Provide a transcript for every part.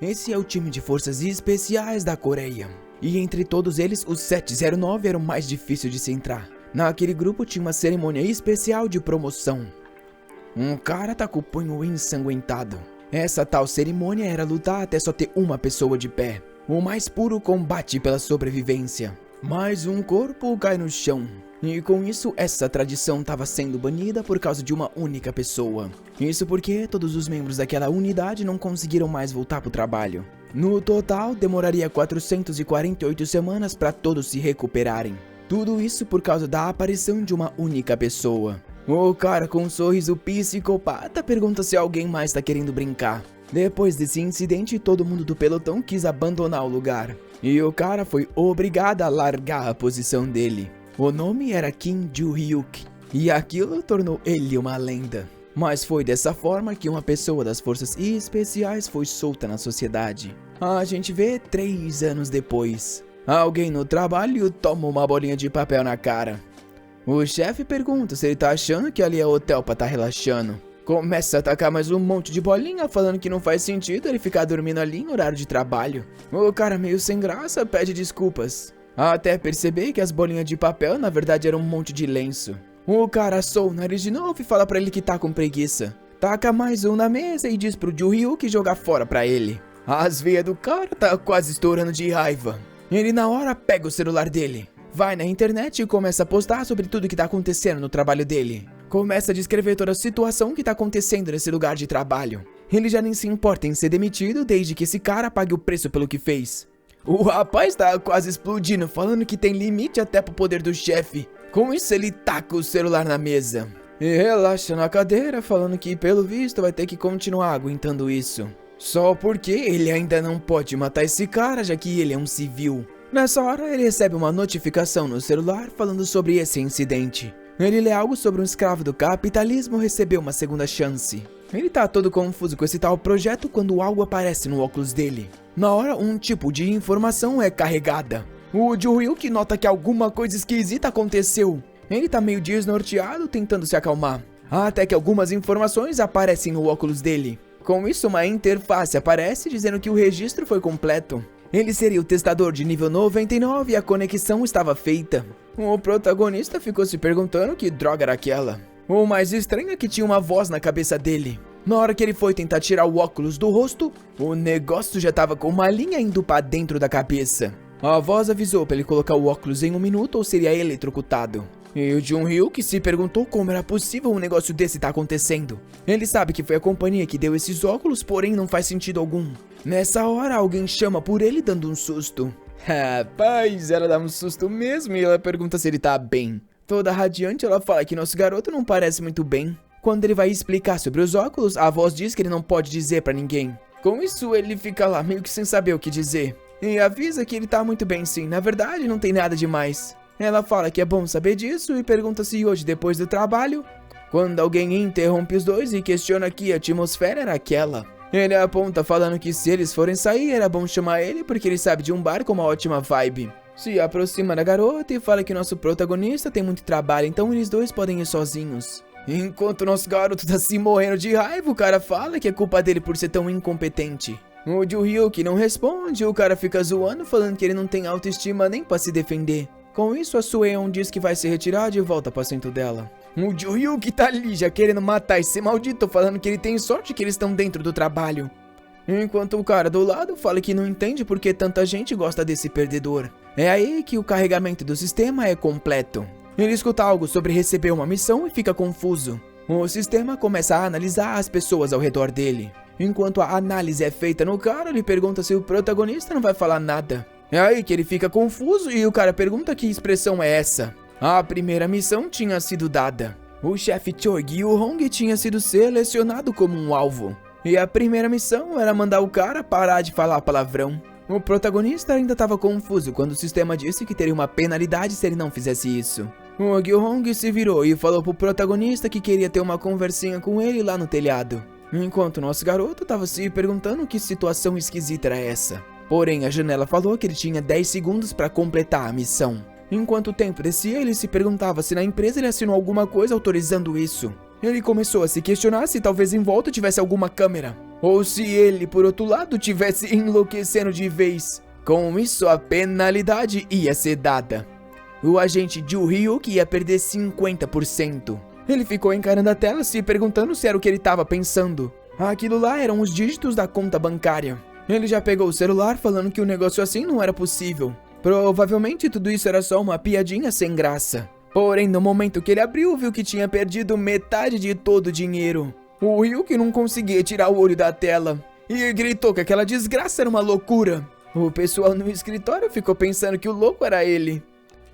Esse é o time de forças especiais da Coreia. E entre todos eles, o 709 era o mais difícil de se entrar. Naquele grupo tinha uma cerimônia especial de promoção. Um cara tá com o punho ensanguentado. Essa tal cerimônia era lutar até só ter uma pessoa de pé. O mais puro combate pela sobrevivência. Mas um corpo cai no chão. E com isso, essa tradição estava sendo banida por causa de uma única pessoa. Isso porque todos os membros daquela unidade não conseguiram mais voltar para o trabalho. No total, demoraria 448 semanas para todos se recuperarem. Tudo isso por causa da aparição de uma única pessoa. O cara com um sorriso psicopata pergunta se alguém mais está querendo brincar. Depois desse incidente, todo mundo do pelotão quis abandonar o lugar. E o cara foi obrigado a largar a posição dele. O nome era Kim Joo-hyuk, e aquilo tornou ele uma lenda. Mas foi dessa forma que uma pessoa das forças especiais foi solta na sociedade. A gente vê 3 anos depois. Alguém no trabalho toma uma bolinha de papel na cara. O chefe pergunta se ele tá achando que ali é hotel pra tá relaxando. Começa a atacar mais um monte de bolinha, falando que não faz sentido ele ficar dormindo ali em horário de trabalho. O cara, meio sem graça, pede desculpas. Até perceber que as bolinhas de papel na verdade eram um monte de lenço. O cara assou o nariz de novo e fala pra ele que tá com preguiça. Taca mais um na mesa e diz pro Joo-hyuk jogar fora pra ele. As veias do cara tá quase estourando de raiva. Ele na hora pega o celular dele, vai na internet e começa a postar sobre tudo que tá acontecendo no trabalho dele. Começa a descrever toda a situação que tá acontecendo nesse lugar de trabalho. Ele já nem se importa em ser demitido desde que esse cara pague o preço pelo que fez. O rapaz tá quase explodindo, falando que tem limite até pro poder do chefe. Com isso ele taca o celular na mesa e relaxa na cadeira, falando que pelo visto vai ter que continuar aguentando isso. Só porque ele ainda não pode matar esse cara, já que ele é um civil. Nessa hora ele recebe uma notificação no celular falando sobre esse incidente. Ele lê algo sobre um escravo do capitalismo recebeu uma segunda chance. Ele tá todo confuso com esse tal projeto quando algo aparece no óculos dele. Na hora, um tipo de informação é carregada. O Joo-hyuk nota que alguma coisa esquisita aconteceu. Ele tá meio desnorteado, tentando se acalmar. Até que algumas informações aparecem no óculos dele. Com isso, uma interface aparece dizendo que o registro foi completo. Ele seria o testador de nível 99 e a conexão estava feita. O protagonista ficou se perguntando que droga era aquela. O mais estranho é que tinha uma voz na cabeça dele. Na hora que ele foi tentar tirar o óculos do rosto, o negócio já tava com uma linha indo pra dentro da cabeça. A voz avisou pra ele colocar o óculos em 1 minuto ou seria eletrocutado. E o Joo-hyuk se perguntou como era possível um negócio desse estar acontecendo. Ele sabe que foi a companhia que deu esses óculos, porém não faz sentido algum. Nessa hora alguém chama por ele dando um susto. Rapaz, ela dá um susto mesmo e ela pergunta se ele tá bem. Toda radiante ela fala que nosso garoto não parece muito bem. Quando ele vai explicar sobre os óculos, a voz diz que ele não pode dizer pra ninguém. Com isso ele fica lá meio que sem saber o que dizer. E avisa que ele tá muito bem sim, na verdade não tem nada demais. Ela fala que é bom saber disso e pergunta se hoje depois do trabalho, quando alguém interrompe os dois e questiona que a atmosfera era aquela. Ele aponta falando que se eles forem sair era bom chamar ele porque ele sabe de um bar com uma ótima vibe. Se aproxima da garota e fala que nosso protagonista tem muito trabalho, então eles dois podem ir sozinhos. Enquanto nosso garoto tá se morrendo de raiva, o cara fala que é culpa dele por ser tão incompetente. O Joo-hyuk não responde, o cara fica zoando falando que ele não tem autoestima nem pra se defender. Com isso, a Sueon diz que vai se retirar de volta para o assento dela. O Joo-hyuk tá ali já querendo matar esse maldito, falando que ele tem sorte que eles estão dentro do trabalho. Enquanto o cara do lado fala que não entende porque tanta gente gosta desse perdedor. É aí que o carregamento do sistema é completo. Ele escuta algo sobre receber uma missão e fica confuso. O sistema começa a analisar as pessoas ao redor dele. Enquanto a análise é feita no cara, ele pergunta se o protagonista não vai falar nada. É aí que ele fica confuso e o cara pergunta que expressão é essa. A primeira missão tinha sido dada. O chefe Choi Gyu-hong tinha sido selecionado como um alvo. E a primeira missão era mandar o cara parar de falar palavrão. O protagonista ainda estava confuso quando o sistema disse que teria uma penalidade se ele não fizesse isso. O Gyu-hong se virou e falou pro protagonista que queria ter uma conversinha com ele lá no telhado. Enquanto nosso garoto estava se perguntando que situação esquisita era essa. Porém, a janela falou que ele tinha 10 segundos para completar a missão. Enquanto o tempo descia, ele se perguntava se na empresa ele assinou alguma coisa autorizando isso. Ele começou a se questionar se talvez em volta tivesse alguma câmera. ou se ele, por outro lado, tivesse enlouquecendo de vez. Com isso, a penalidade ia ser dada. O agente Ju Hyuk ia perder 50%. Ele ficou encarando a tela, se perguntando se era o que ele estava pensando. Aquilo lá eram os dígitos da conta bancária. Ele já pegou o celular falando que um negócio assim não era possível. Provavelmente tudo isso era só uma piadinha sem graça. Porém, no momento que ele abriu, viu que tinha perdido metade de todo o dinheiro. O Hyuk não conseguia tirar o olho da tela e gritou que aquela desgraça era uma loucura. O pessoal no escritório ficou pensando que o louco era ele.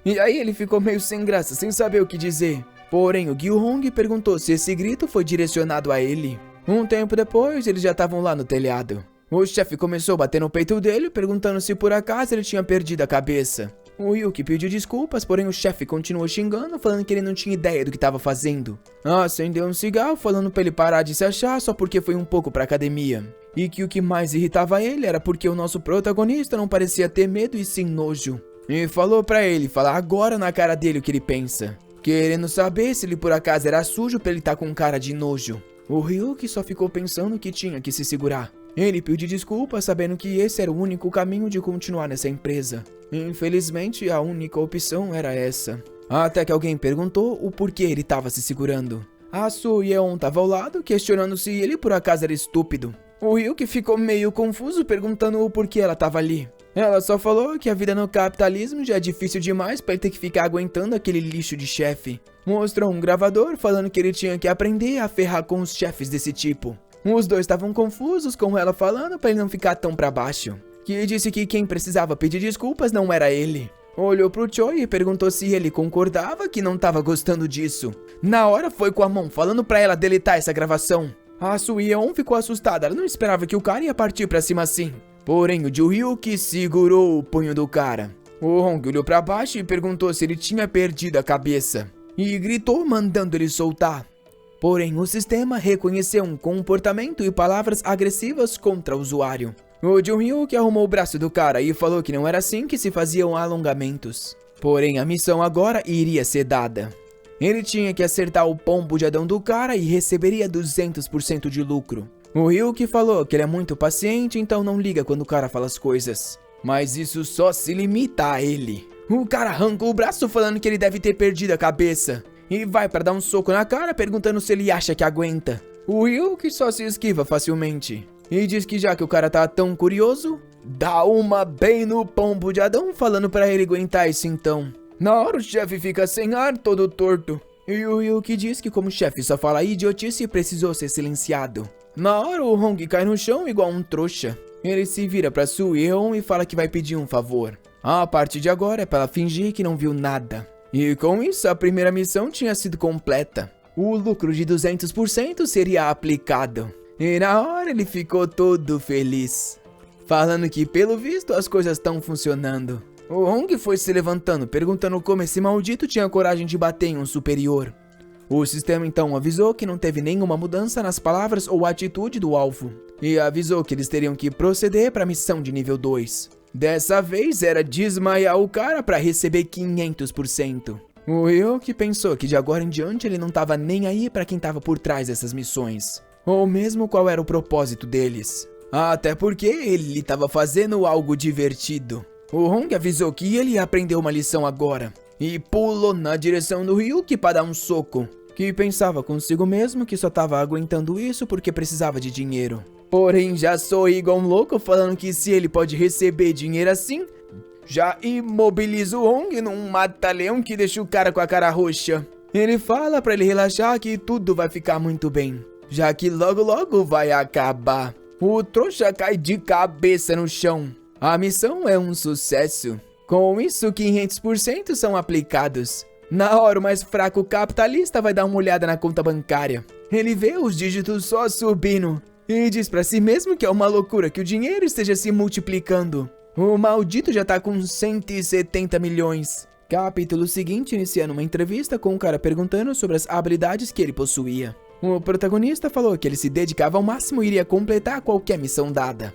E aí ele ficou meio sem graça, sem saber o que dizer. Porém, o Gil-hong perguntou se esse grito foi direcionado a ele. Um tempo depois, eles já estavam lá no telhado. O chefe começou a bater no peito dele, perguntando se por acaso ele tinha perdido a cabeça. O Hyuk pediu desculpas, porém o chefe continuou xingando, falando que ele não tinha ideia do que estava fazendo. Acendeu um cigarro, falando pra ele parar de se achar só porque foi um pouco pra academia. E que o que mais irritava ele era porque o nosso protagonista não parecia ter medo e sim nojo. E falou pra ele falar agora na cara dele o que ele pensa, querendo saber se ele por acaso era sujo pra ele estar com cara de nojo. O Hyuk só ficou pensando que tinha que se segurar. Ele pediu desculpas sabendo que esse era o único caminho de continuar nessa empresa. Infelizmente, a única opção era essa. Até que alguém perguntou o porquê ele estava se segurando. A Soo Yeon estava ao lado, questionando se ele por acaso era estúpido. O Hyuk ficou meio confuso, perguntando o porquê ela estava ali. Ela só falou que a vida no capitalismo já é difícil demais para ele ter que ficar aguentando aquele lixo de chefe. Mostrou um gravador falando que ele tinha que aprender a ferrar com os chefes desse tipo. Os dois estavam confusos com ela falando para ele não ficar tão pra baixo. Que disse que quem precisava pedir desculpas não era ele. Olhou pro Choi e perguntou se ele concordava que não estava gostando disso. Na hora foi com a mão falando pra ela deletar essa gravação. A Soo Yeon ficou assustada, ela não esperava que o cara ia partir pra cima assim. Porém o Ju Hyuk segurou o punho do cara. O Hong olhou pra baixo e perguntou se ele tinha perdido a cabeça. E gritou mandando ele soltar. Porém, o sistema reconheceu um comportamento e palavras agressivas contra o usuário. O Ju Hyuk arrumou o braço do cara e falou que não era assim que se faziam alongamentos. Porém, a missão agora iria ser dada. Ele tinha que acertar o pombo de Adão do cara e receberia 200% de lucro. O Hyuk falou que ele é muito paciente, então não liga quando o cara fala as coisas. Mas isso só se limita a ele. O cara arrancou o braço falando que ele deve ter perdido a cabeça. E vai pra dar um soco na cara perguntando se ele acha que aguenta. O Hyuk só se esquiva facilmente. E diz que já que o cara tá tão curioso, dá uma bem no pombo de Adão falando pra ele aguentar isso então. Na hora o chefe fica sem ar, todo torto. E o Hyuk diz que como o chefe só fala idiotice precisou ser silenciado. Na hora o Hong cai no chão igual um trouxa. Ele se vira pra Soo Yeon e fala que vai pedir um favor. A partir de agora é pra ela fingir que não viu nada. E com isso, a primeira missão tinha sido completa. O lucro de 200% seria aplicado. E na hora ele ficou todo feliz, falando que pelo visto as coisas estão funcionando. O Hong foi se levantando, perguntando como esse maldito tinha coragem de bater em um superior. O sistema então avisou que não teve nenhuma mudança nas palavras ou atitude do alvo. E avisou que eles teriam que proceder para a missão de nível 2. Dessa vez era desmaiar o cara para receber 500%. O Hyuk pensou que de agora em diante ele não tava nem aí para quem tava por trás dessas missões, ou mesmo qual era o propósito deles. Até porque ele tava fazendo algo divertido. O Hong avisou que ele ia aprender uma lição agora, e pulou na direção do Hyuk para dar um soco, que pensava consigo mesmo que só tava aguentando isso porque precisava de dinheiro. Porém, já sorri igual um louco falando que se ele pode receber dinheiro assim, já imobiliza o Hong num mata-leão que deixa o cara com a cara roxa. Ele fala pra ele relaxar que tudo vai ficar muito bem, já que logo logo vai acabar. O trouxa cai de cabeça no chão. A missão é um sucesso. Com isso, 500% são aplicados. Na hora, o mais fraco capitalista vai dar uma olhada na conta bancária. Ele vê os dígitos só subindo e diz pra si mesmo que é uma loucura que o dinheiro esteja se multiplicando. O maldito já tá com 170 milhões. Capítulo seguinte, iniciando uma entrevista com um cara perguntando sobre as habilidades que ele possuía. O protagonista falou que ele se dedicava ao máximo e iria completar qualquer missão dada.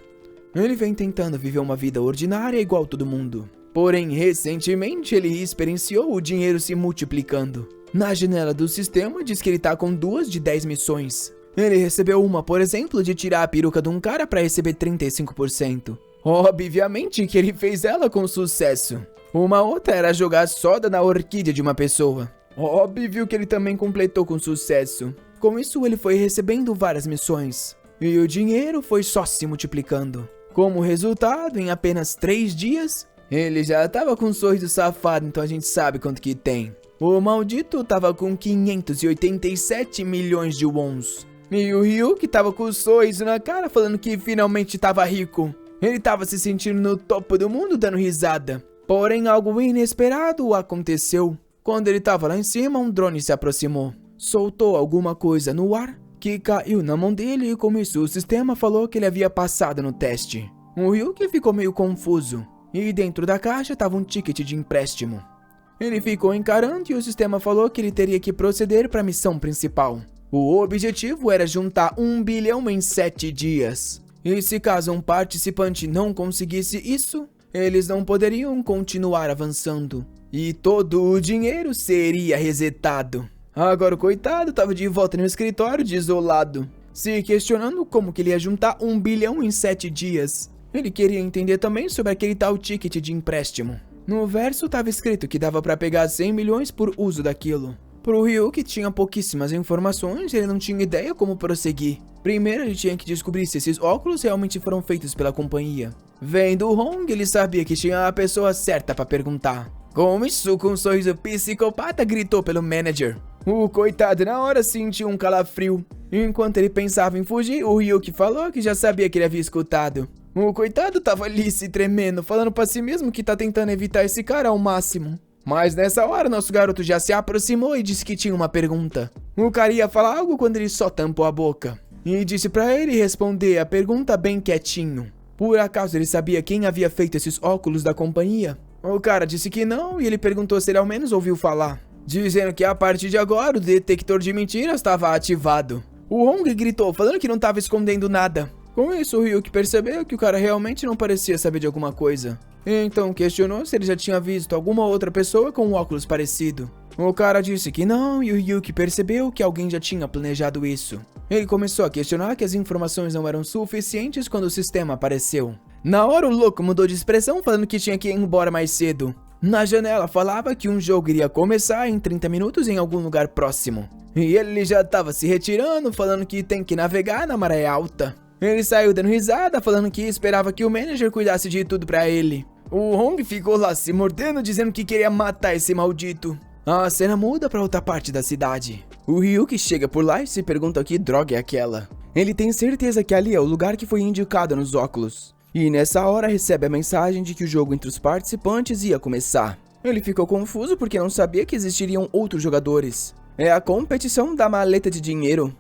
Ele vem tentando viver uma vida ordinária igual todo mundo. Porém, recentemente ele experienciou o dinheiro se multiplicando. Na janela do sistema diz que ele tá com 2 de 10 missões. Ele recebeu uma, por exemplo, de tirar a peruca de um cara para receber 35%. Obviamente que ele fez ela com sucesso. Uma outra era jogar soda na orquídea de uma pessoa. Óbvio que ele também completou com sucesso. Com isso, ele foi recebendo várias missões. E o dinheiro foi só se multiplicando. Como resultado, em apenas 3 dias, ele já tava com um sorriso safado, então a gente sabe quanto que tem. O maldito tava com 587 milhões de wons. E o Ryuk tava com o sorriso na cara falando que finalmente tava rico. Ele tava se sentindo no topo do mundo dando risada. Porém, algo inesperado aconteceu. Quando ele tava lá em cima, um drone se aproximou. Soltou alguma coisa no ar que caiu na mão dele e com isso o sistema falou que ele havia passado no teste. O Ryuk ficou meio confuso. E dentro da caixa tava um ticket de empréstimo. Ele ficou encarando e o sistema falou que ele teria que proceder para a missão principal. O objetivo era juntar 1 bilhão em 7 dias. E se caso um participante não conseguisse isso, eles não poderiam continuar avançando. E todo o dinheiro seria resetado. Agora o coitado estava de volta no escritório desolado, se questionando como que ele ia juntar 1 bilhão em 7 dias. Ele queria entender também sobre aquele tal ticket de empréstimo. No verso estava escrito que dava para pegar 100 milhões por uso daquilo. Pro Ryuk tinha pouquíssimas informações e ele não tinha ideia como prosseguir. Primeiro ele tinha que descobrir se esses óculos realmente foram feitos pela companhia. Vendo o Hong, ele sabia que tinha a pessoa certa para perguntar. Com isso, com um sorriso psicopata, gritou pelo manager. O coitado na hora sentiu um calafrio. Enquanto ele pensava em fugir, o Ryuk falou que já sabia que ele havia escutado. O coitado tava ali se tremendo, falando pra si mesmo que tá tentando evitar esse cara ao máximo. Mas nessa hora, nosso garoto já se aproximou e disse que tinha uma pergunta. O cara ia falar algo quando ele só tampou a boca. E disse pra ele responder a pergunta bem quietinho. Por acaso ele sabia quem havia feito esses óculos da companhia? O cara disse que não e ele perguntou se ele ao menos ouviu falar. Dizendo que a partir de agora o detector de mentiras estava ativado. O Hong gritou, falando que não estava escondendo nada. Com isso, o Ryuk percebeu que o cara realmente não parecia saber de alguma coisa. Então questionou se ele já tinha visto alguma outra pessoa com um óculos parecido. O cara disse que não e o Ryuk percebeu que alguém já tinha planejado isso. Ele começou a questionar que as informações não eram suficientes quando o sistema apareceu. Na hora o louco mudou de expressão falando que tinha que ir embora mais cedo. Na janela falava que um jogo iria começar em 30 minutos em algum lugar próximo. E ele já estava se retirando falando que tem que navegar na maré alta. Ele saiu dando risada falando que esperava que o manager cuidasse de tudo pra ele. O Hong ficou lá se mordendo dizendo que queria matar esse maldito. A cena muda pra outra parte da cidade. O Ryuk chega por lá e se pergunta que droga é aquela. Ele tem certeza que ali é o lugar que foi indicado nos óculos. E nessa hora recebe a mensagem de que o jogo entre os participantes ia começar. Ele ficou confuso porque não sabia que existiriam outros jogadores. É a competição da maleta de dinheiro.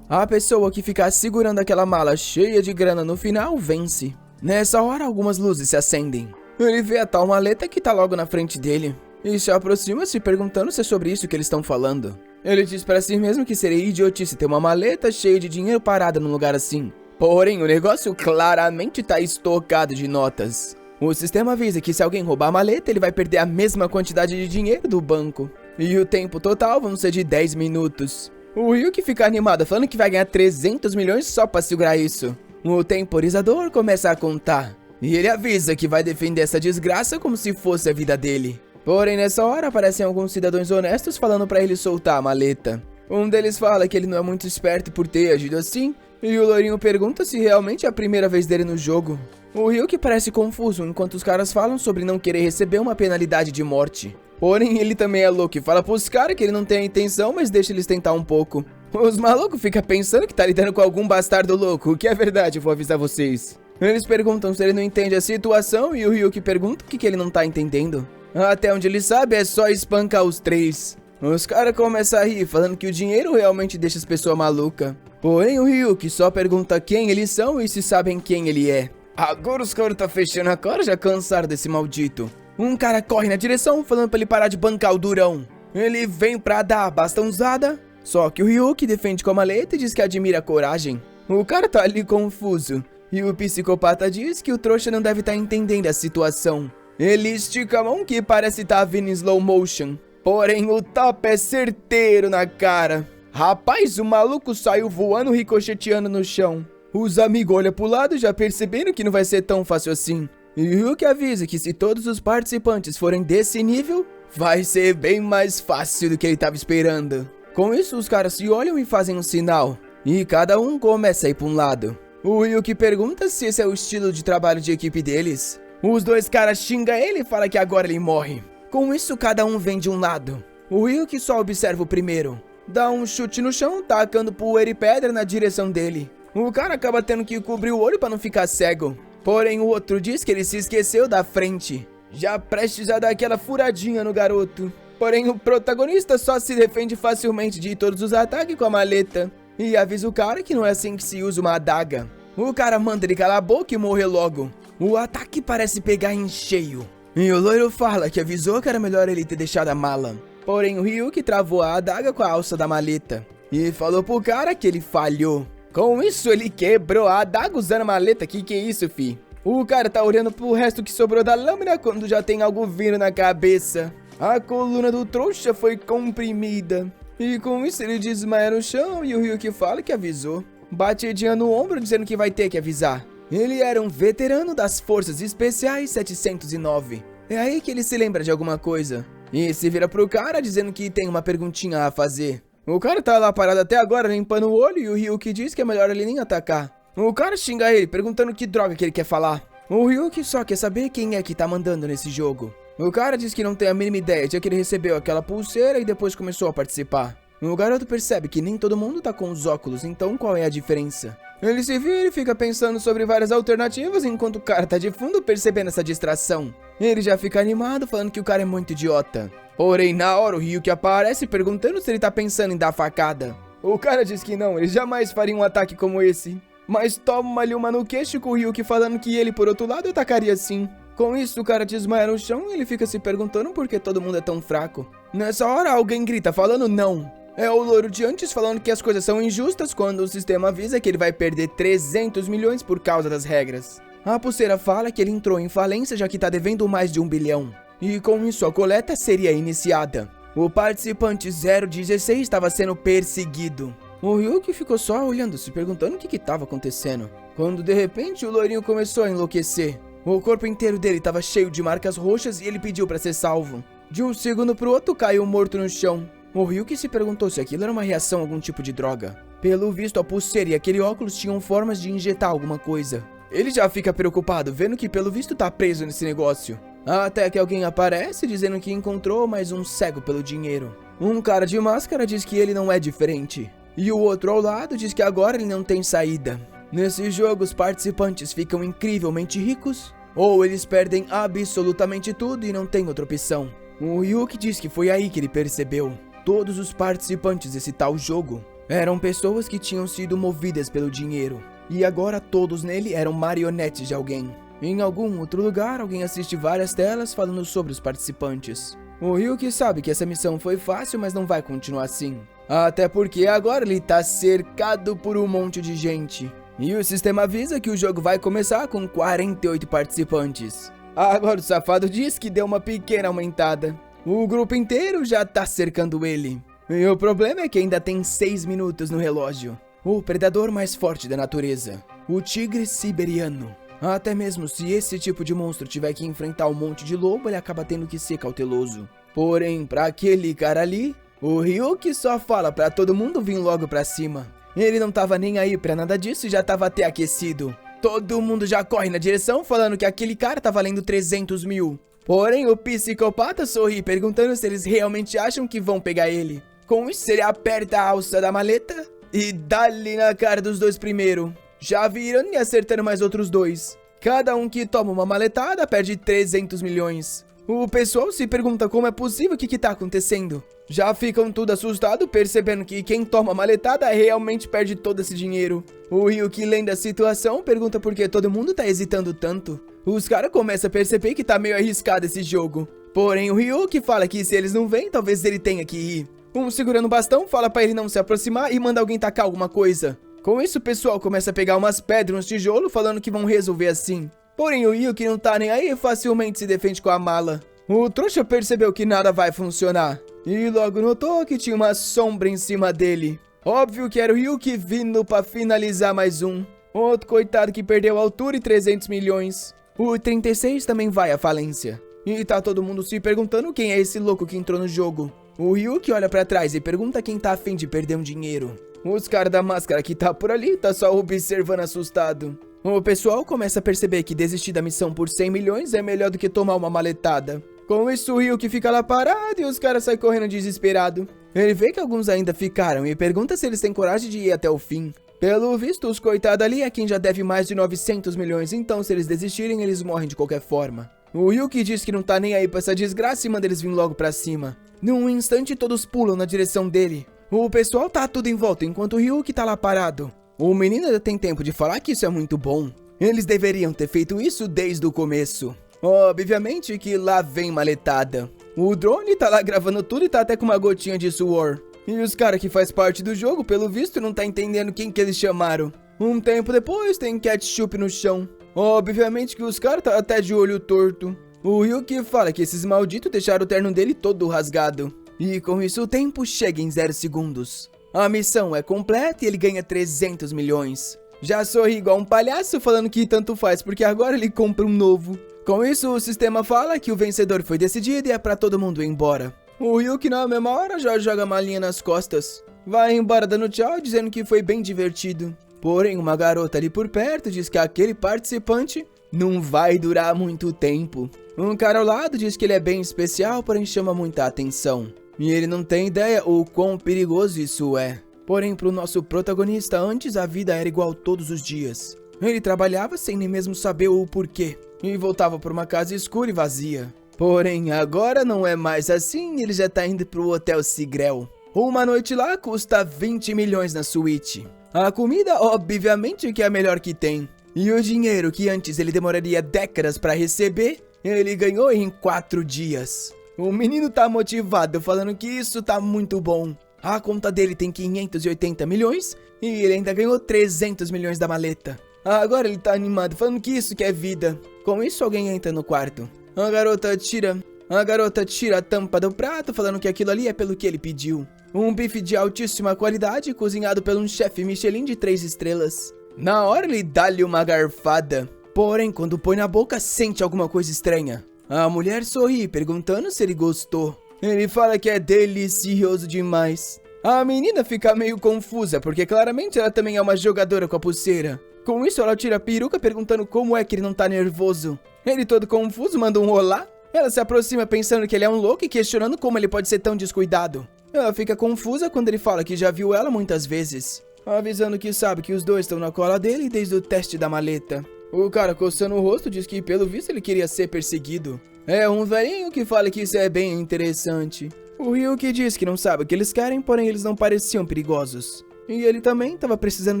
A pessoa que ficar segurando aquela mala cheia de grana no final vence. Nessa hora algumas luzes se acendem. Ele vê a tal maleta que tá logo na frente dele. E se aproxima se perguntando se é sobre isso que eles estão falando. Ele diz para si mesmo que seria idiotice ter uma maleta cheia de dinheiro parada num lugar assim. Porém, o negócio claramente tá estocado de notas. O sistema avisa que se alguém roubar a maleta, ele vai perder a mesma quantidade de dinheiro do banco. E o tempo total vão ser de 10 minutos. O Ryuk fica animado falando que vai ganhar 300 milhões só pra segurar isso. O temporizador começa a contar. E ele avisa que vai defender essa desgraça como se fosse a vida dele. Porém, nessa hora aparecem alguns cidadãos honestos falando pra ele soltar a maleta. Um deles fala que ele não é muito esperto por ter agido assim. E o lourinho pergunta se realmente é a primeira vez dele no jogo. O Ryuk parece confuso enquanto os caras falam sobre não querer receber uma penalidade de morte. Porém, ele também é louco e fala pros caras que ele não tem a intenção, mas deixa eles tentar um pouco. Os malucos ficam pensando que tá lidando com algum bastardo louco, o que é verdade, eu vou avisar vocês. Eles perguntam se ele não entende a situação e o Ryuk pergunta o que ele não tá entendendo. Até onde ele sabe é só espancar os três. Os caras começam a rir, falando que o dinheiro realmente deixa as pessoas malucas. Porém, o Ryuk só pergunta quem eles são e se sabem quem ele é. Agora os caras tá fechando a cara, já cansaram desse maldito. Um cara corre na direção, falando pra ele parar de bancar o durão. Ele vem pra dar a bastãozada, só que o Ryuk defende com a maleta e diz que admira a coragem. O cara tá ali confuso, e o psicopata diz que o trouxa não deve estar entendendo a situação. Ele estica a mão que parece estar vindo em slow motion. Porém, o tapa é certeiro na cara. Rapaz, o maluco saiu voando, ricocheteando no chão. Os amigos olham pro lado já percebendo que não vai ser tão fácil assim. E o que avisa que se todos os participantes forem desse nível, vai ser bem mais fácil do que ele tava esperando. Com isso, os caras se olham e fazem um sinal. E cada um começa a ir pra um lado. O Ryuki pergunta se esse é o estilo de trabalho de equipe deles. Os dois caras xingam ele e falam que agora ele morre. Com isso, cada um vem de um lado. O Ryuki só observa o primeiro. Dá um chute no chão, tacando poeira e pedra na direção dele. O cara acaba tendo que cobrir o olho pra não ficar cego. Porém, o outro diz que ele se esqueceu da frente, já prestes a dar aquela furadinha no garoto. Porém, o protagonista só se defende facilmente de todos os ataques com a maleta. E avisa o cara que não é assim que se usa uma adaga. O cara manda ele calar a boca e morrer logo. O ataque parece pegar em cheio. E o loiro fala que avisou que era melhor ele ter deixado a mala. Porém, o Ryuki travou a adaga com a alça da maleta. E falou pro cara que ele falhou. Com isso, ele quebrou a adaga usando a maleta. Que é isso, fi? O cara tá olhando pro resto que sobrou da lâmina quando já tem algo vindo na cabeça. A coluna do trouxa foi comprimida. E com isso, ele desmaia no chão e o Ryuki fala que avisou. Batidinha no ombro dizendo que vai ter que avisar. Ele era um veterano das Forças Especiais 709. É aí que ele se lembra de alguma coisa. E se vira pro cara dizendo que tem uma perguntinha a fazer. O cara tá lá parado até agora limpando o olho e o Ryuki diz que é melhor ele nem atacar. O cara xinga ele perguntando que droga que ele quer falar. O Ryuki só quer saber quem é que tá mandando nesse jogo. O cara diz que não tem a mínima ideia de que ele recebeu aquela pulseira e depois começou a participar. O garoto percebe que nem todo mundo tá com os óculos, então qual é a diferença? Ele se vira e fica pensando sobre várias alternativas enquanto o cara tá de fundo percebendo essa distração. Ele já fica animado falando que o cara é muito idiota. Porém, na hora o Ryuki aparece perguntando se ele tá pensando em dar facada. O cara diz que não, ele jamais faria um ataque como esse. Mas toma-lhe uma no queixo com o Ryuki falando que ele, por outro lado, atacaria sim. Com isso, o cara desmaia no chão e ele fica se perguntando por que todo mundo é tão fraco. Nessa hora, alguém grita falando não. É o loiro de antes falando que as coisas são injustas quando o sistema avisa que ele vai perder 300 milhões por causa das regras. A pulseira fala que ele entrou em falência já que tá devendo mais de 1 bilhão. E com isso a coleta seria iniciada. O participante 016 estava sendo perseguido. O Ryuki ficou só olhando, se perguntando o que estava acontecendo. Quando de repente o loirinho começou a enlouquecer. O corpo inteiro dele estava cheio de marcas roxas e ele pediu para ser salvo. De um segundo pro outro caiu morto no chão. O Ryuki se perguntou se aquilo era uma reação a algum tipo de droga. Pelo visto, a pulseira e aquele óculos tinham formas de injetar alguma coisa. Ele já fica preocupado, vendo que pelo visto tá preso nesse negócio. Até que alguém aparece dizendo que encontrou mais um cego pelo dinheiro. Um cara de máscara diz que ele não é diferente. E o outro ao lado diz que agora ele não tem saída. Nesse jogo, os participantes ficam incrivelmente ricos, ou eles perdem absolutamente tudo e não tem outra opção. O Ryuki diz que foi aí que ele percebeu. Todos os participantes desse tal jogo eram pessoas que tinham sido movidas pelo dinheiro. E agora todos nele eram marionetes de alguém. Em algum outro lugar, alguém assiste várias telas falando sobre os participantes. O Ryuki sabe que essa missão foi fácil, mas não vai continuar assim. Até porque agora ele tá cercado por um monte de gente. E o sistema avisa que o jogo vai começar com 48 participantes. Agora o safado diz que deu uma pequena aumentada. O grupo inteiro já tá cercando ele. E o problema é que ainda tem 6 minutos no relógio. O predador mais forte da natureza. O tigre siberiano. Até mesmo se esse tipo de monstro tiver que enfrentar um monte de lobo, ele acaba tendo que ser cauteloso. Porém, pra aquele cara ali, o Ryuki só fala pra todo mundo vir logo pra cima. Ele não tava nem aí pra nada disso e já tava até aquecido. Todo mundo já corre na direção falando que aquele cara tá valendo 300 mil. Porém, o psicopata sorri perguntando se eles realmente acham que vão pegar ele. Com isso, ele aperta a alça da maleta e dá-lhe na cara dos dois primeiro, já virando e acertando mais outros dois. Cada um que toma uma maletada perde 300 milhões. O pessoal se pergunta como é possível, o que tá acontecendo. Já ficam tudo assustado percebendo que quem toma maletada realmente perde todo esse dinheiro. O Ryuki, lendo a situação, pergunta por que todo mundo tá hesitando tanto. Os caras começam a perceber que tá meio arriscado esse jogo. Porém, o Ryuki fala que se eles não vêm, talvez ele tenha que ir. Um segurando o bastão fala pra ele não se aproximar e manda alguém tacar alguma coisa. Com isso, o pessoal começa a pegar umas pedras, uns tijolos, falando que vão resolver assim. Porém, o Ryuki não tá nem aí e facilmente se defende com a mala. O trouxa percebeu que nada vai funcionar. e logo notou que tinha uma sombra em cima dele. Óbvio que era o Ryuki vindo pra finalizar mais um. Outro coitado que perdeu a altura e 300 milhões. O 36 também vai à falência. E tá todo mundo se perguntando quem é esse louco que entrou no jogo. O Ryuki olha pra trás e pergunta quem tá afim de perder um dinheiro. Os caras da máscara que tá por ali tá só observando assustado. O pessoal começa a perceber que desistir da missão por 100 milhões é melhor do que tomar uma maletada. Com isso, o Ryuki fica lá parado e os caras saem correndo desesperado. Ele vê que alguns ainda ficaram e pergunta se eles têm coragem de ir até o fim. Pelo visto, os coitados ali é quem já deve mais de 900 milhões, então se eles desistirem, eles morrem de qualquer forma. O Ryuki diz que não tá nem aí pra essa desgraça e manda eles vir logo pra cima. Num instante, todos pulam na direção dele. O pessoal tá tudo em volta, enquanto o Ryuki tá lá parado. O menino ainda tem tempo de falar que isso é muito bom. Eles deveriam ter feito isso desde o começo. Obviamente que lá vem maletada. O drone tá lá gravando tudo e tá até com uma gotinha de suor. E os caras que faz parte do jogo, pelo visto, não tá entendendo quem que eles chamaram. Um tempo depois, tem ketchup no chão. Obviamente que os caras tá até de olho torto. O Ryuki fala que esses malditos deixaram o terno dele todo rasgado. E com isso o tempo chega em 0 segundos. A missão é completa e ele ganha 300 milhões. Já sorri igual um palhaço falando que tanto faz porque agora ele compra um novo. Com isso o sistema fala que o vencedor foi decidido e é pra todo mundo ir embora. O Ryuki na mesma hora já joga a malinha nas costas. Vai embora dando tchau dizendo que foi bem divertido. Porém uma garota ali por perto diz que aquele participante não vai durar muito tempo. Um cara ao lado diz que ele é bem especial, porém chama muita atenção. E ele não tem ideia o quão perigoso isso é. Porém, pro nosso protagonista, antes a vida era igual todos os dias. Ele trabalhava sem nem mesmo saber o porquê. E voltava por uma casa escura e vazia. Porém, agora não é mais assim, ele já tá indo pro Hotel Sigrel. Uma noite lá custa 20 milhões na suíte. A comida, obviamente, que é a melhor que tem. E o dinheiro que antes ele demoraria décadas pra receber, ele ganhou em 4 dias. O menino tá motivado, falando que isso tá muito bom. A conta dele tem 580 milhões e ele ainda ganhou 300 milhões da maleta. Agora ele tá animado, falando que isso que é vida. Com isso, alguém entra no quarto. A garota tira a tampa do prato, falando que aquilo ali é pelo que ele pediu. Um bife de altíssima qualidade, cozinhado por um chefe Michelin de 3 estrelas. Na hora ele dá-lhe uma garfada. Porém, quando põe na boca, sente alguma coisa estranha. A mulher sorri, perguntando se ele gostou. Ele fala que é delicioso demais. A menina fica meio confusa, porque claramente ela também é uma jogadora com a pulseira. Com isso, ela tira a peruca, perguntando como é que ele não tá nervoso. Ele todo confuso manda um olá. Ela se aproxima pensando que ele é um louco e questionando como ele pode ser tão descuidado. Ela fica confusa quando ele fala que já viu ela muitas vezes, avisando que sabe que os dois estão na cola dele desde o teste da maleta. O cara coçando o rosto diz que pelo visto ele queria ser perseguido. É um velhinho que fala que isso é bem interessante. O Ryuki diz que não sabe o que eles querem, porém eles não pareciam perigosos. E ele também estava precisando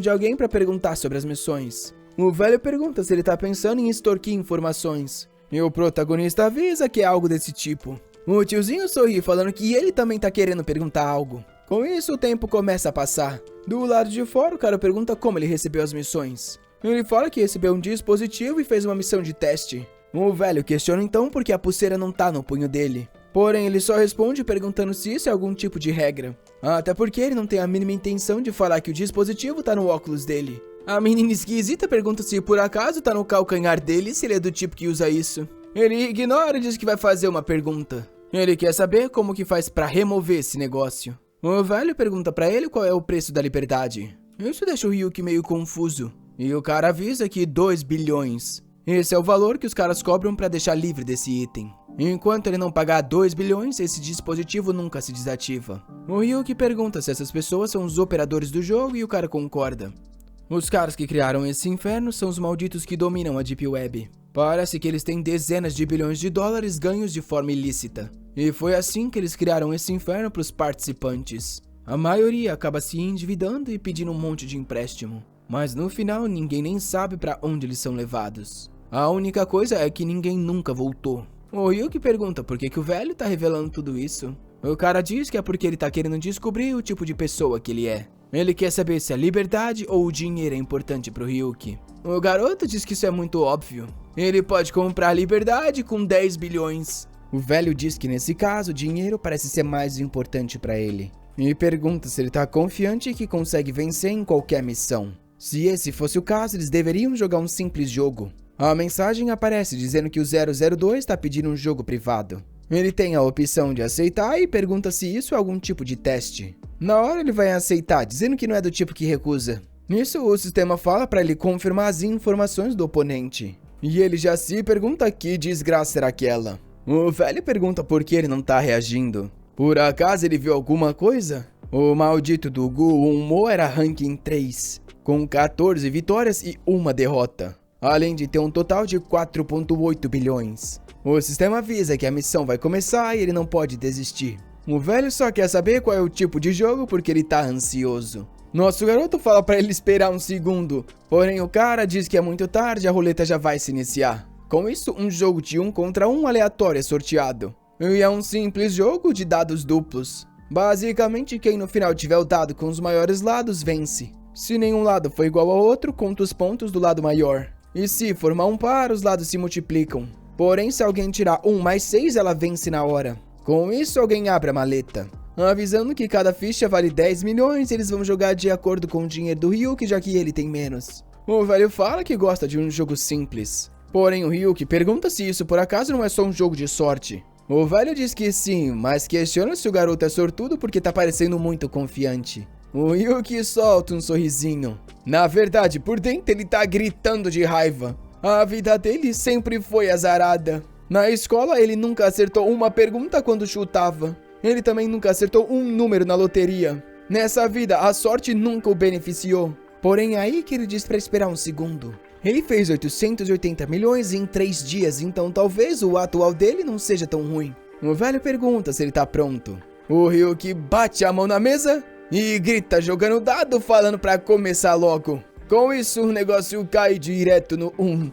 de alguém para perguntar sobre as missões. O velho pergunta se ele tá pensando em extorquir informações. E o protagonista avisa que é algo desse tipo. O tiozinho sorri falando que ele também tá querendo perguntar algo. Com isso o tempo começa a passar. Do lado de fora o cara pergunta como ele recebeu as missões. Ele fala que recebeu um dispositivo e fez uma missão de teste. O velho questiona então porque a pulseira não tá no punho dele. Porém, ele só responde perguntando se isso é algum tipo de regra. Até porque ele não tem a mínima intenção de falar que o dispositivo tá no óculos dele. A menina esquisita pergunta se por acaso tá no calcanhar dele e se ele é do tipo que usa isso. Ele ignora e diz que vai fazer uma pergunta. Ele quer saber como que faz pra remover esse negócio. O velho pergunta pra ele qual é o preço da liberdade. Isso deixa o Ryuki meio confuso. E o cara avisa que 2 bilhões. Esse é o valor que os caras cobram pra deixar livre desse item. Enquanto ele não pagar 2 bilhões, esse dispositivo nunca se desativa. O Ryuki pergunta se essas pessoas são os operadores do jogo e o cara concorda. Os caras que criaram esse inferno são os malditos que dominam a Deep Web. Parece que eles têm dezenas de bilhões de dólares ganhos de forma ilícita. E foi assim que eles criaram esse inferno para os participantes. A maioria acaba se endividando e pedindo um monte de empréstimo. Mas no final ninguém nem sabe para onde eles são levados. A única coisa é que ninguém nunca voltou. O Ryuki pergunta por que o velho tá revelando tudo isso. O cara diz que é porque ele tá querendo descobrir o tipo de pessoa que ele é. Ele quer saber se a liberdade ou o dinheiro é importante pro Ryuki. O garoto diz que isso é muito óbvio. Ele pode comprar a liberdade com 10 bilhões. O velho diz que nesse caso, dinheiro parece ser mais importante para ele. E pergunta se ele tá confiante que consegue vencer em qualquer missão. Se esse fosse o caso, eles deveriam jogar um simples jogo. A mensagem aparece dizendo que o 002 está pedindo um jogo privado. Ele tem a opção de aceitar e pergunta se isso é algum tipo de teste. Na hora ele vai aceitar, dizendo que não é do tipo que recusa. Nisso, o sistema fala para ele confirmar as informações do oponente. E ele já se pergunta que desgraça era aquela. O velho pergunta por que ele não tá reagindo. Por acaso ele viu alguma coisa? O maldito do Gu Unmo era ranking 3, com 14 vitórias e uma derrota, além de ter um total de 4,8 bilhões. O sistema avisa que a missão vai começar e ele não pode desistir. O velho só quer saber qual é o tipo de jogo porque ele tá ansioso. Nosso garoto fala pra ele esperar um segundo, porém o cara diz que é muito tarde e a roleta já vai se iniciar. Com isso, um jogo de 1 contra 1 aleatório é sorteado. E é um simples jogo de dados duplos. Basicamente, quem no final tiver o dado com os maiores lados vence. Se nenhum lado for igual ao outro, conta os pontos do lado maior. E se formar um par, os lados se multiplicam. Porém, se alguém tirar 1 mais 6, ela vence na hora. Com isso, alguém abre a maleta, avisando que cada ficha vale 10 milhões e eles vão jogar de acordo com o dinheiro do Ryuki, já que ele tem menos. O velho fala que gosta de um jogo simples. Porém, o Ryuki pergunta se isso por acaso não é só um jogo de sorte. O velho diz que sim, mas questiona se o garoto é sortudo porque tá parecendo muito confiante. O Ryuki solta um sorrisinho. Na verdade, por dentro ele tá gritando de raiva. A vida dele sempre foi azarada. Na escola ele nunca acertou uma pergunta quando chutava. Ele também nunca acertou um número na loteria. Nessa vida, a sorte nunca o beneficiou. Porém, é aí que ele diz pra esperar um segundo. Ele fez 880 milhões em 3 dias, então talvez o atual dele não seja tão ruim. O velho pergunta se ele tá pronto. O Ryuki bate a mão na mesa e grita jogando dado, falando pra começar logo. Com isso, o negócio cai direto no 1.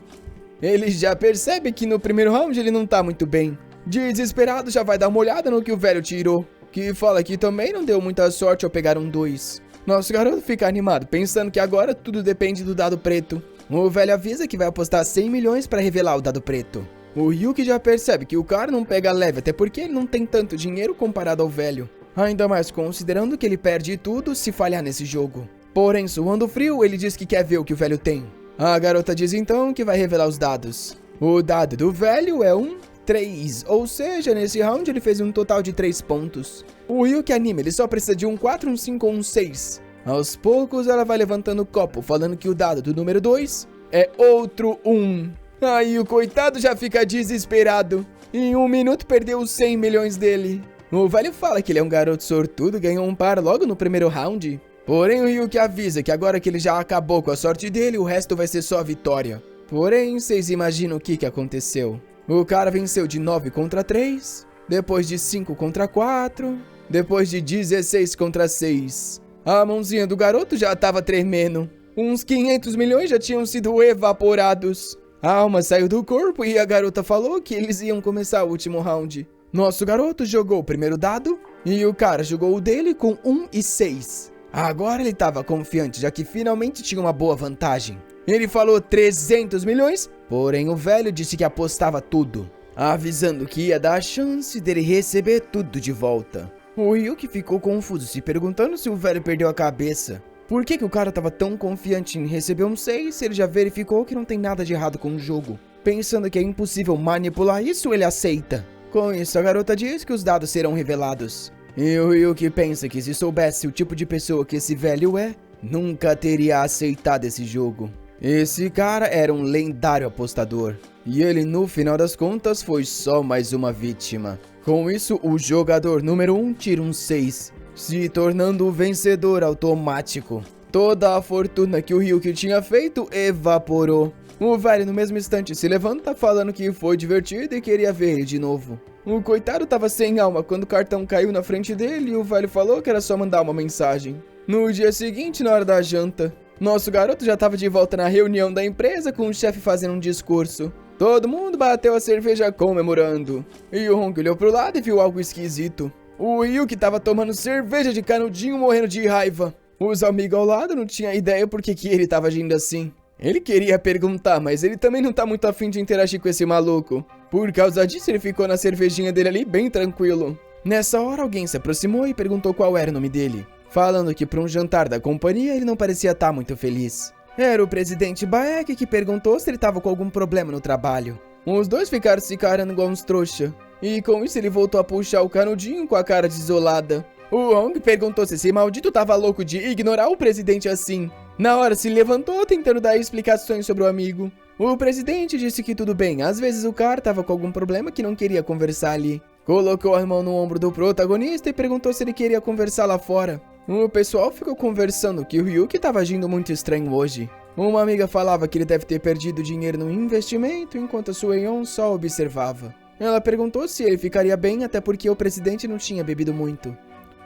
Ele já percebe que no primeiro round ele não tá muito bem. Desesperado, já vai dar uma olhada no que o velho tirou, que fala que também não deu muita sorte ao pegar um 2. Nosso garoto fica animado, pensando que agora tudo depende do dado preto. O velho avisa que vai apostar 100 milhões para revelar o dado preto. O Ryuki já percebe que o cara não pega leve, até porque ele não tem tanto dinheiro comparado ao velho. Ainda mais considerando que ele perde tudo se falhar nesse jogo. Porém, suando frio, ele diz que quer ver o que o velho tem. A garota diz então que vai revelar os dados. O dado do velho é um 3, ou seja, nesse round ele fez um total de 3 pontos. O Ryuki anima, ele só precisa de um 4, um 5 ou um 6. Aos poucos, ela vai levantando o copo, falando que o dado do número 2 é outro 1. Aí o coitado já fica desesperado. Em 1 minuto perdeu os 100 milhões dele. O velho fala que ele é um garoto sortudo e ganhou um par logo no primeiro round. Porém, o Ryuki avisa que agora que ele já acabou com a sorte dele, o resto vai ser só vitória. Porém, vocês imaginam o que aconteceu? O cara venceu de 9 contra 3, depois de 5 contra 4, depois de 16 contra 6. A mãozinha do garoto já tava tremendo. Uns 500 milhões já tinham sido evaporados. A alma saiu do corpo e a garota falou que eles iam começar o último round. Nosso garoto jogou o primeiro dado e o cara jogou o dele com 1 e 6. Agora ele tava confiante, já que finalmente tinha uma boa vantagem. Ele falou 300 milhões, porém o velho disse que apostava tudo, avisando que ia dar a chance dele receber tudo de volta. O Ryuki ficou confuso, se perguntando se o velho perdeu a cabeça. Por que o cara tava tão confiante em receber um 6 se ele já verificou que não tem nada de errado com o jogo? Pensando que é impossível manipular isso, ele aceita. Com isso, a garota diz que os dados serão revelados. E o Ryuki pensa que se soubesse o tipo de pessoa que esse velho é, nunca teria aceitado esse jogo. Esse cara era um lendário apostador. E ele, no final das contas, foi só mais uma vítima. Com isso, o jogador número 1 tira um 6, se tornando o vencedor automático. Toda a fortuna que o Ryuki tinha feito evaporou. O velho no mesmo instante se levanta falando que foi divertido e queria ver ele de novo. O coitado tava sem alma quando o cartão caiu na frente dele e o velho falou que era só mandar uma mensagem. No dia seguinte, na hora da janta, nosso garoto já tava de volta na reunião da empresa com o chefe fazendo um discurso. Todo mundo bateu a cerveja comemorando. E o Honk olhou pro lado e viu algo esquisito. O Ryuki tava tomando cerveja de canudinho morrendo de raiva. Os amigos ao lado não tinham ideia por que ele tava agindo assim. Ele queria perguntar, mas ele também não tá muito afim de interagir com esse maluco. Por causa disso, ele ficou na cervejinha dele ali bem tranquilo. Nessa hora, alguém se aproximou e perguntou qual era o nome dele, falando que para um jantar da companhia ele não parecia estar muito feliz. Era o presidente Baek que perguntou se ele tava com algum problema no trabalho. Os dois ficaram se encarando igual uns trouxa. E com isso ele voltou a puxar o canudinho com a cara desolada. O Hong perguntou se esse maldito tava louco de ignorar o presidente assim. Na hora se levantou tentando dar explicações sobre o amigo. O presidente disse que tudo bem, às vezes o cara tava com algum problema que não queria conversar ali. Colocou a mão no ombro do protagonista e perguntou se ele queria conversar lá fora. O pessoal ficou conversando que o Ryuki tava agindo muito estranho hoje. Uma amiga falava que ele deve ter perdido dinheiro no investimento, enquanto a Sueon só observava. Ela perguntou se ele ficaria bem, até porque o presidente não tinha bebido muito.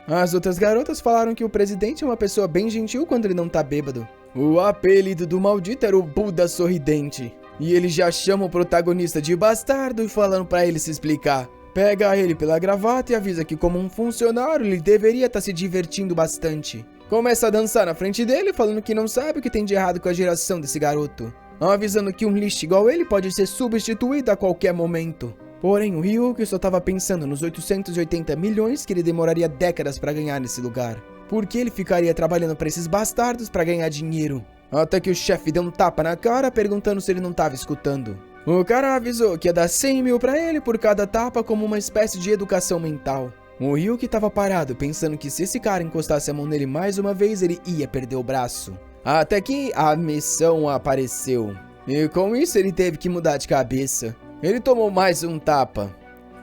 As outras garotas falaram que o presidente é uma pessoa bem gentil quando ele não tá bêbado. O apelido do maldito era o Buda Sorridente. E ele já chama o protagonista de bastardo, falando pra ele se explicar. Pega ele pela gravata e avisa que como um funcionário ele deveria estar se divertindo bastante. Começa a dançar na frente dele, falando que não sabe o que tem de errado com a geração desse garoto. Avisando que um lixo igual ele pode ser substituído a qualquer momento. Porém, o Ryuki só estava pensando nos 880 milhões que ele demoraria décadas para ganhar nesse lugar. Porque ele ficaria trabalhando para esses bastardos para ganhar dinheiro. Até que o chefe deu um tapa na cara perguntando se ele não estava escutando. O cara avisou que ia dar 100 mil pra ele por cada tapa como uma espécie de educação mental. O Ryuki tava parado pensando que se esse cara encostasse a mão nele mais uma vez, ele ia perder o braço. Até que a missão apareceu. E com isso ele teve que mudar de cabeça. Ele tomou mais um tapa.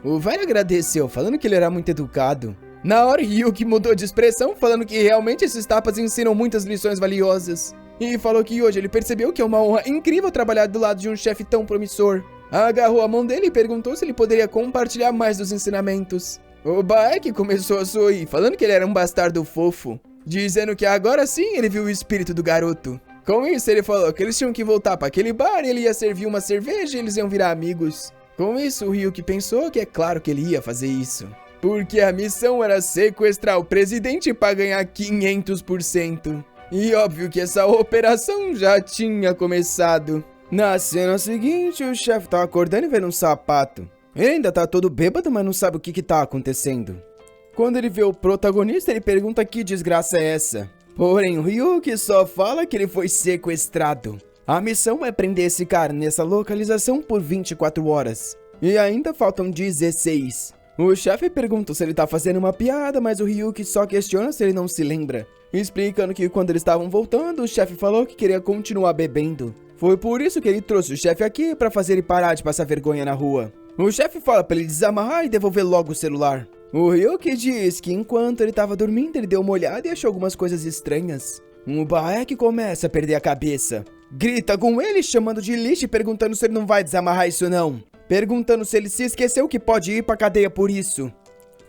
O velho agradeceu, falando que ele era muito educado. Na hora, Ryuki mudou de expressão, falando que realmente esses tapas ensinam muitas lições valiosas. E falou que hoje ele percebeu que é uma honra incrível trabalhar do lado de um chefe tão promissor. Agarrou a mão dele e perguntou se ele poderia compartilhar mais dos ensinamentos. O Baek começou a sorrir, falando que ele era um bastardo fofo, dizendo que agora sim ele viu o espírito do garoto. Com isso ele falou que eles tinham que voltar para aquele bar e ele ia servir uma cerveja e eles iam virar amigos. Com isso o Ryuki pensou que é claro que ele ia fazer isso, porque a missão era sequestrar o presidente para ganhar 500%. E óbvio que essa operação já tinha começado. Na cena seguinte, o chefe tá acordando e vendo um sapato. Ele ainda tá todo bêbado, mas não sabe o que tá acontecendo. Quando ele vê o protagonista, ele pergunta que desgraça é essa. Porém, o Ryuki só fala que ele foi sequestrado. A missão é prender esse cara nessa localização por 24 horas. E ainda faltam 16. O chefe pergunta se ele tá fazendo uma piada, mas o Ryuki só questiona se ele não se lembra. Explicando que quando eles estavam voltando, o chefe falou que queria continuar bebendo. Foi por isso que ele trouxe o chefe aqui pra fazer ele parar de passar vergonha na rua. O chefe fala pra ele desamarrar e devolver logo o celular. O Ryuki diz que enquanto ele tava dormindo, ele deu uma olhada e achou algumas coisas estranhas. O Baek começa a perder a cabeça. Grita com ele, chamando de lixo e perguntando se ele não vai desamarrar isso não. Perguntando se ele se esqueceu que pode ir pra cadeia por isso.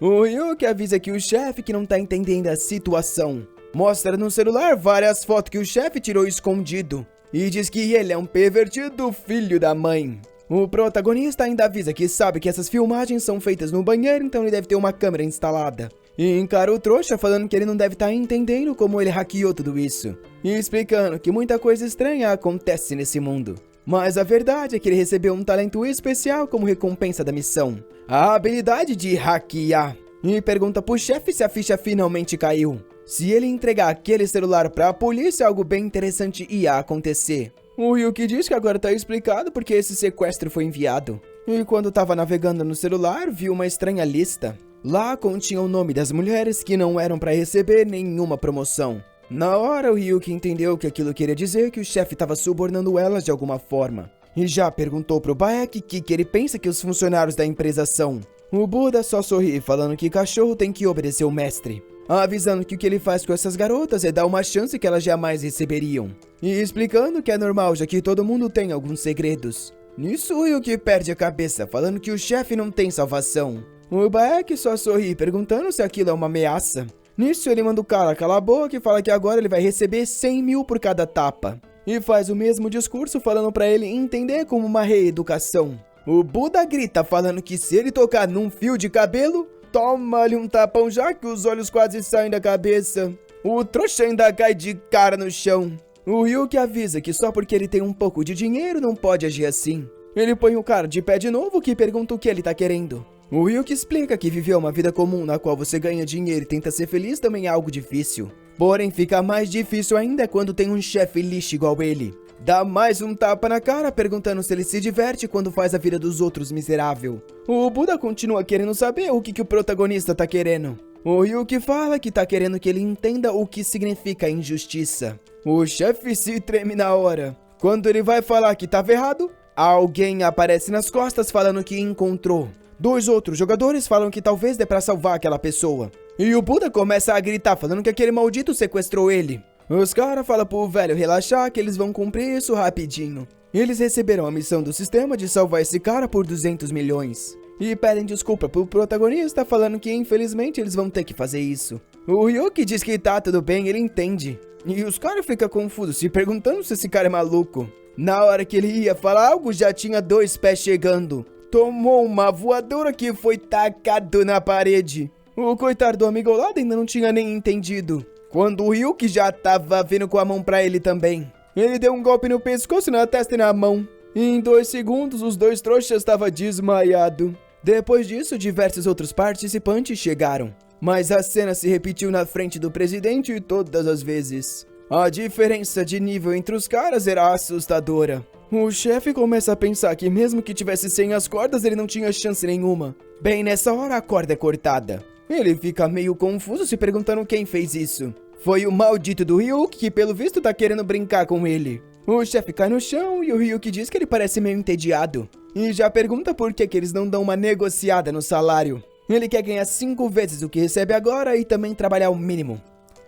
O Ryuki avisa que o chefe que não tá entendendo a situação. Mostra no celular várias fotos que o chefe tirou escondido. E diz que ele é um pervertido filho da mãe. O protagonista ainda avisa que sabe que essas filmagens são feitas no banheiro, então ele deve ter uma câmera instalada. E encara o trouxa falando que ele não deve estar entendendo como ele hackeou tudo isso. E explicando que muita coisa estranha acontece nesse mundo. Mas a verdade é que ele recebeu um talento especial como recompensa da missão. A habilidade de hackear. E pergunta pro chefe se a ficha finalmente caiu. Se ele entregar aquele celular pra polícia, algo bem interessante ia acontecer. O Ryuki diz que agora tá explicado porque esse sequestro foi enviado. E quando tava navegando no celular, viu uma estranha lista. Lá continha o nome das mulheres que não eram pra receber nenhuma promoção. Na hora, o Ryuki entendeu que aquilo queria dizer que o chefe tava subornando elas de alguma forma. E já perguntou pro Baek que ele pensa que os funcionários da empresa são. O Buda só sorri, falando que cachorro tem que obedecer o mestre. Avisando que o que ele faz com essas garotas é dar uma chance que elas jamais receberiam. E explicando que é normal, já que todo mundo tem alguns segredos. Nisso, o Ryuki perde a cabeça, falando que o chefe não tem salvação. O Baek só sorri, perguntando se aquilo é uma ameaça. Nisso, ele manda o cara calar a boca e fala que agora ele vai receber 100 mil por cada tapa. E faz o mesmo discurso falando pra ele entender como uma reeducação. O Buda grita falando que se ele tocar num fio de cabelo, toma-lhe um tapão já que os olhos quase saem da cabeça. O trouxa ainda cai de cara no chão. O Ryuki avisa que só porque ele tem um pouco de dinheiro não pode agir assim. Ele põe o cara de pé de novo que pergunta o que ele tá querendo. O Ryuki explica que viver uma vida comum na qual você ganha dinheiro e tenta ser feliz também é algo difícil. Porém, fica mais difícil ainda quando tem um chefe lixo igual ele. Dá mais um tapa na cara perguntando se ele se diverte quando faz a vida dos outros miserável. O Buda continua querendo saber o que o protagonista tá querendo. O Ryuki fala que tá querendo que ele entenda o que significa injustiça. O chefe se treme na hora. Quando ele vai falar que tava errado, alguém aparece nas costas falando que encontrou. 2 outros jogadores falam que talvez dê pra salvar aquela pessoa. E o Buda começa a gritar falando que aquele maldito sequestrou ele. Os caras falam pro velho relaxar que eles vão cumprir isso rapidinho. Eles receberam a missão do sistema de salvar esse cara por 200 milhões. E pedem desculpa pro protagonista falando que infelizmente eles vão ter que fazer isso. O Ryuki diz que tá tudo bem, ele entende. E os caras ficam confusos se perguntando se esse cara é maluco. Na hora que ele ia falar algo já tinha 2 pés chegando. Tomou uma voadora que foi tacado na parede. O coitado do amigo ao lado ainda não tinha nem entendido. Quando o Ryuki já tava vindo com a mão pra ele também. Ele deu um golpe no pescoço, na testa e na mão. E em 2 segundos, os 2 trouxas estavam desmaiados. Depois disso, diversos outros participantes chegaram. Mas a cena se repetiu na frente do presidente todas as vezes. A diferença de nível entre os caras era assustadora. O chefe começa a pensar que mesmo que tivesse sem as cordas, ele não tinha chance nenhuma. Bem nessa hora, a corda é cortada. Ele fica meio confuso se perguntando quem fez isso. Foi o maldito do Ryuki que pelo visto tá querendo brincar com ele. O chefe cai no chão e o Ryuki diz que ele parece meio entediado. E já pergunta por que eles não dão uma negociada no salário. Ele quer ganhar 5 vezes o que recebe agora e também trabalhar o mínimo.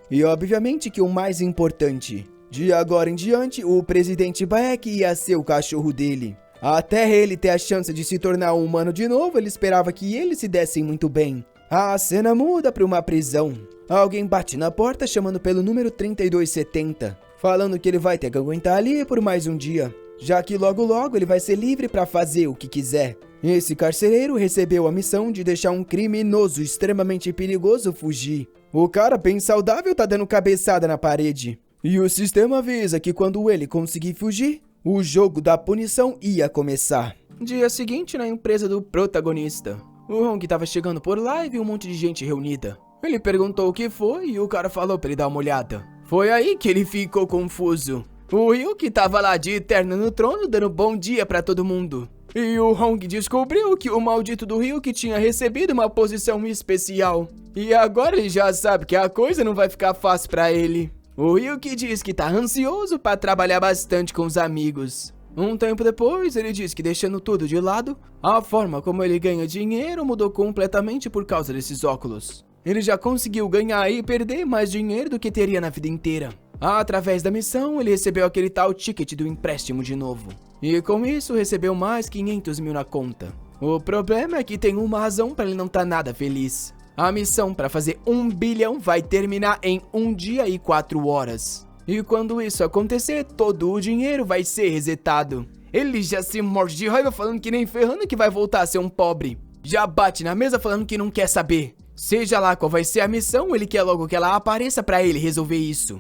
E obviamente que o mais importante, de agora em diante, o presidente Baek ia ser o cachorro dele. Até ele ter a chance de se tornar um humano de novo, ele esperava que eles se dessem muito bem. A cena muda para uma prisão. Alguém bate na porta chamando pelo número 3270, falando que ele vai ter que aguentar ali por mais um dia, já que logo logo ele vai ser livre para fazer o que quiser. Esse carcereiro recebeu a missão de deixar um criminoso extremamente perigoso fugir. O cara bem saudável tá dando cabeçada na parede. E o sistema avisa que quando ele conseguir fugir, o jogo da punição ia começar. Dia seguinte na empresa do protagonista. O Hong tava chegando por lá e viu um monte de gente reunida. Ele perguntou o que foi e o cara falou pra ele dar uma olhada. Foi aí que ele ficou confuso. O Ryuki tava lá de terno no trono dando bom dia pra todo mundo. E o Hong descobriu que o maldito do Ryuki tinha recebido uma posição especial. E agora ele já sabe que a coisa não vai ficar fácil pra ele. O Ryuki diz que tá ansioso pra trabalhar bastante com os amigos. Um tempo depois, ele diz que deixando tudo de lado, a forma como ele ganha dinheiro mudou completamente por causa desses óculos. Ele já conseguiu ganhar e perder mais dinheiro do que teria na vida inteira. Através da missão, ele recebeu aquele tal ticket do empréstimo de novo. E com isso, recebeu mais 500 mil na conta. O problema é que tem uma razão para ele não estar nada feliz. A missão para fazer 1 bilhão vai terminar em 1 dia e 4 horas. E quando isso acontecer, todo o dinheiro vai ser resetado. Ele já se morde de raiva falando que nem ferrando que vai voltar a ser um pobre. Já bate na mesa falando que não quer saber. Seja lá qual vai ser a missão, ele quer logo que ela apareça pra ele resolver isso.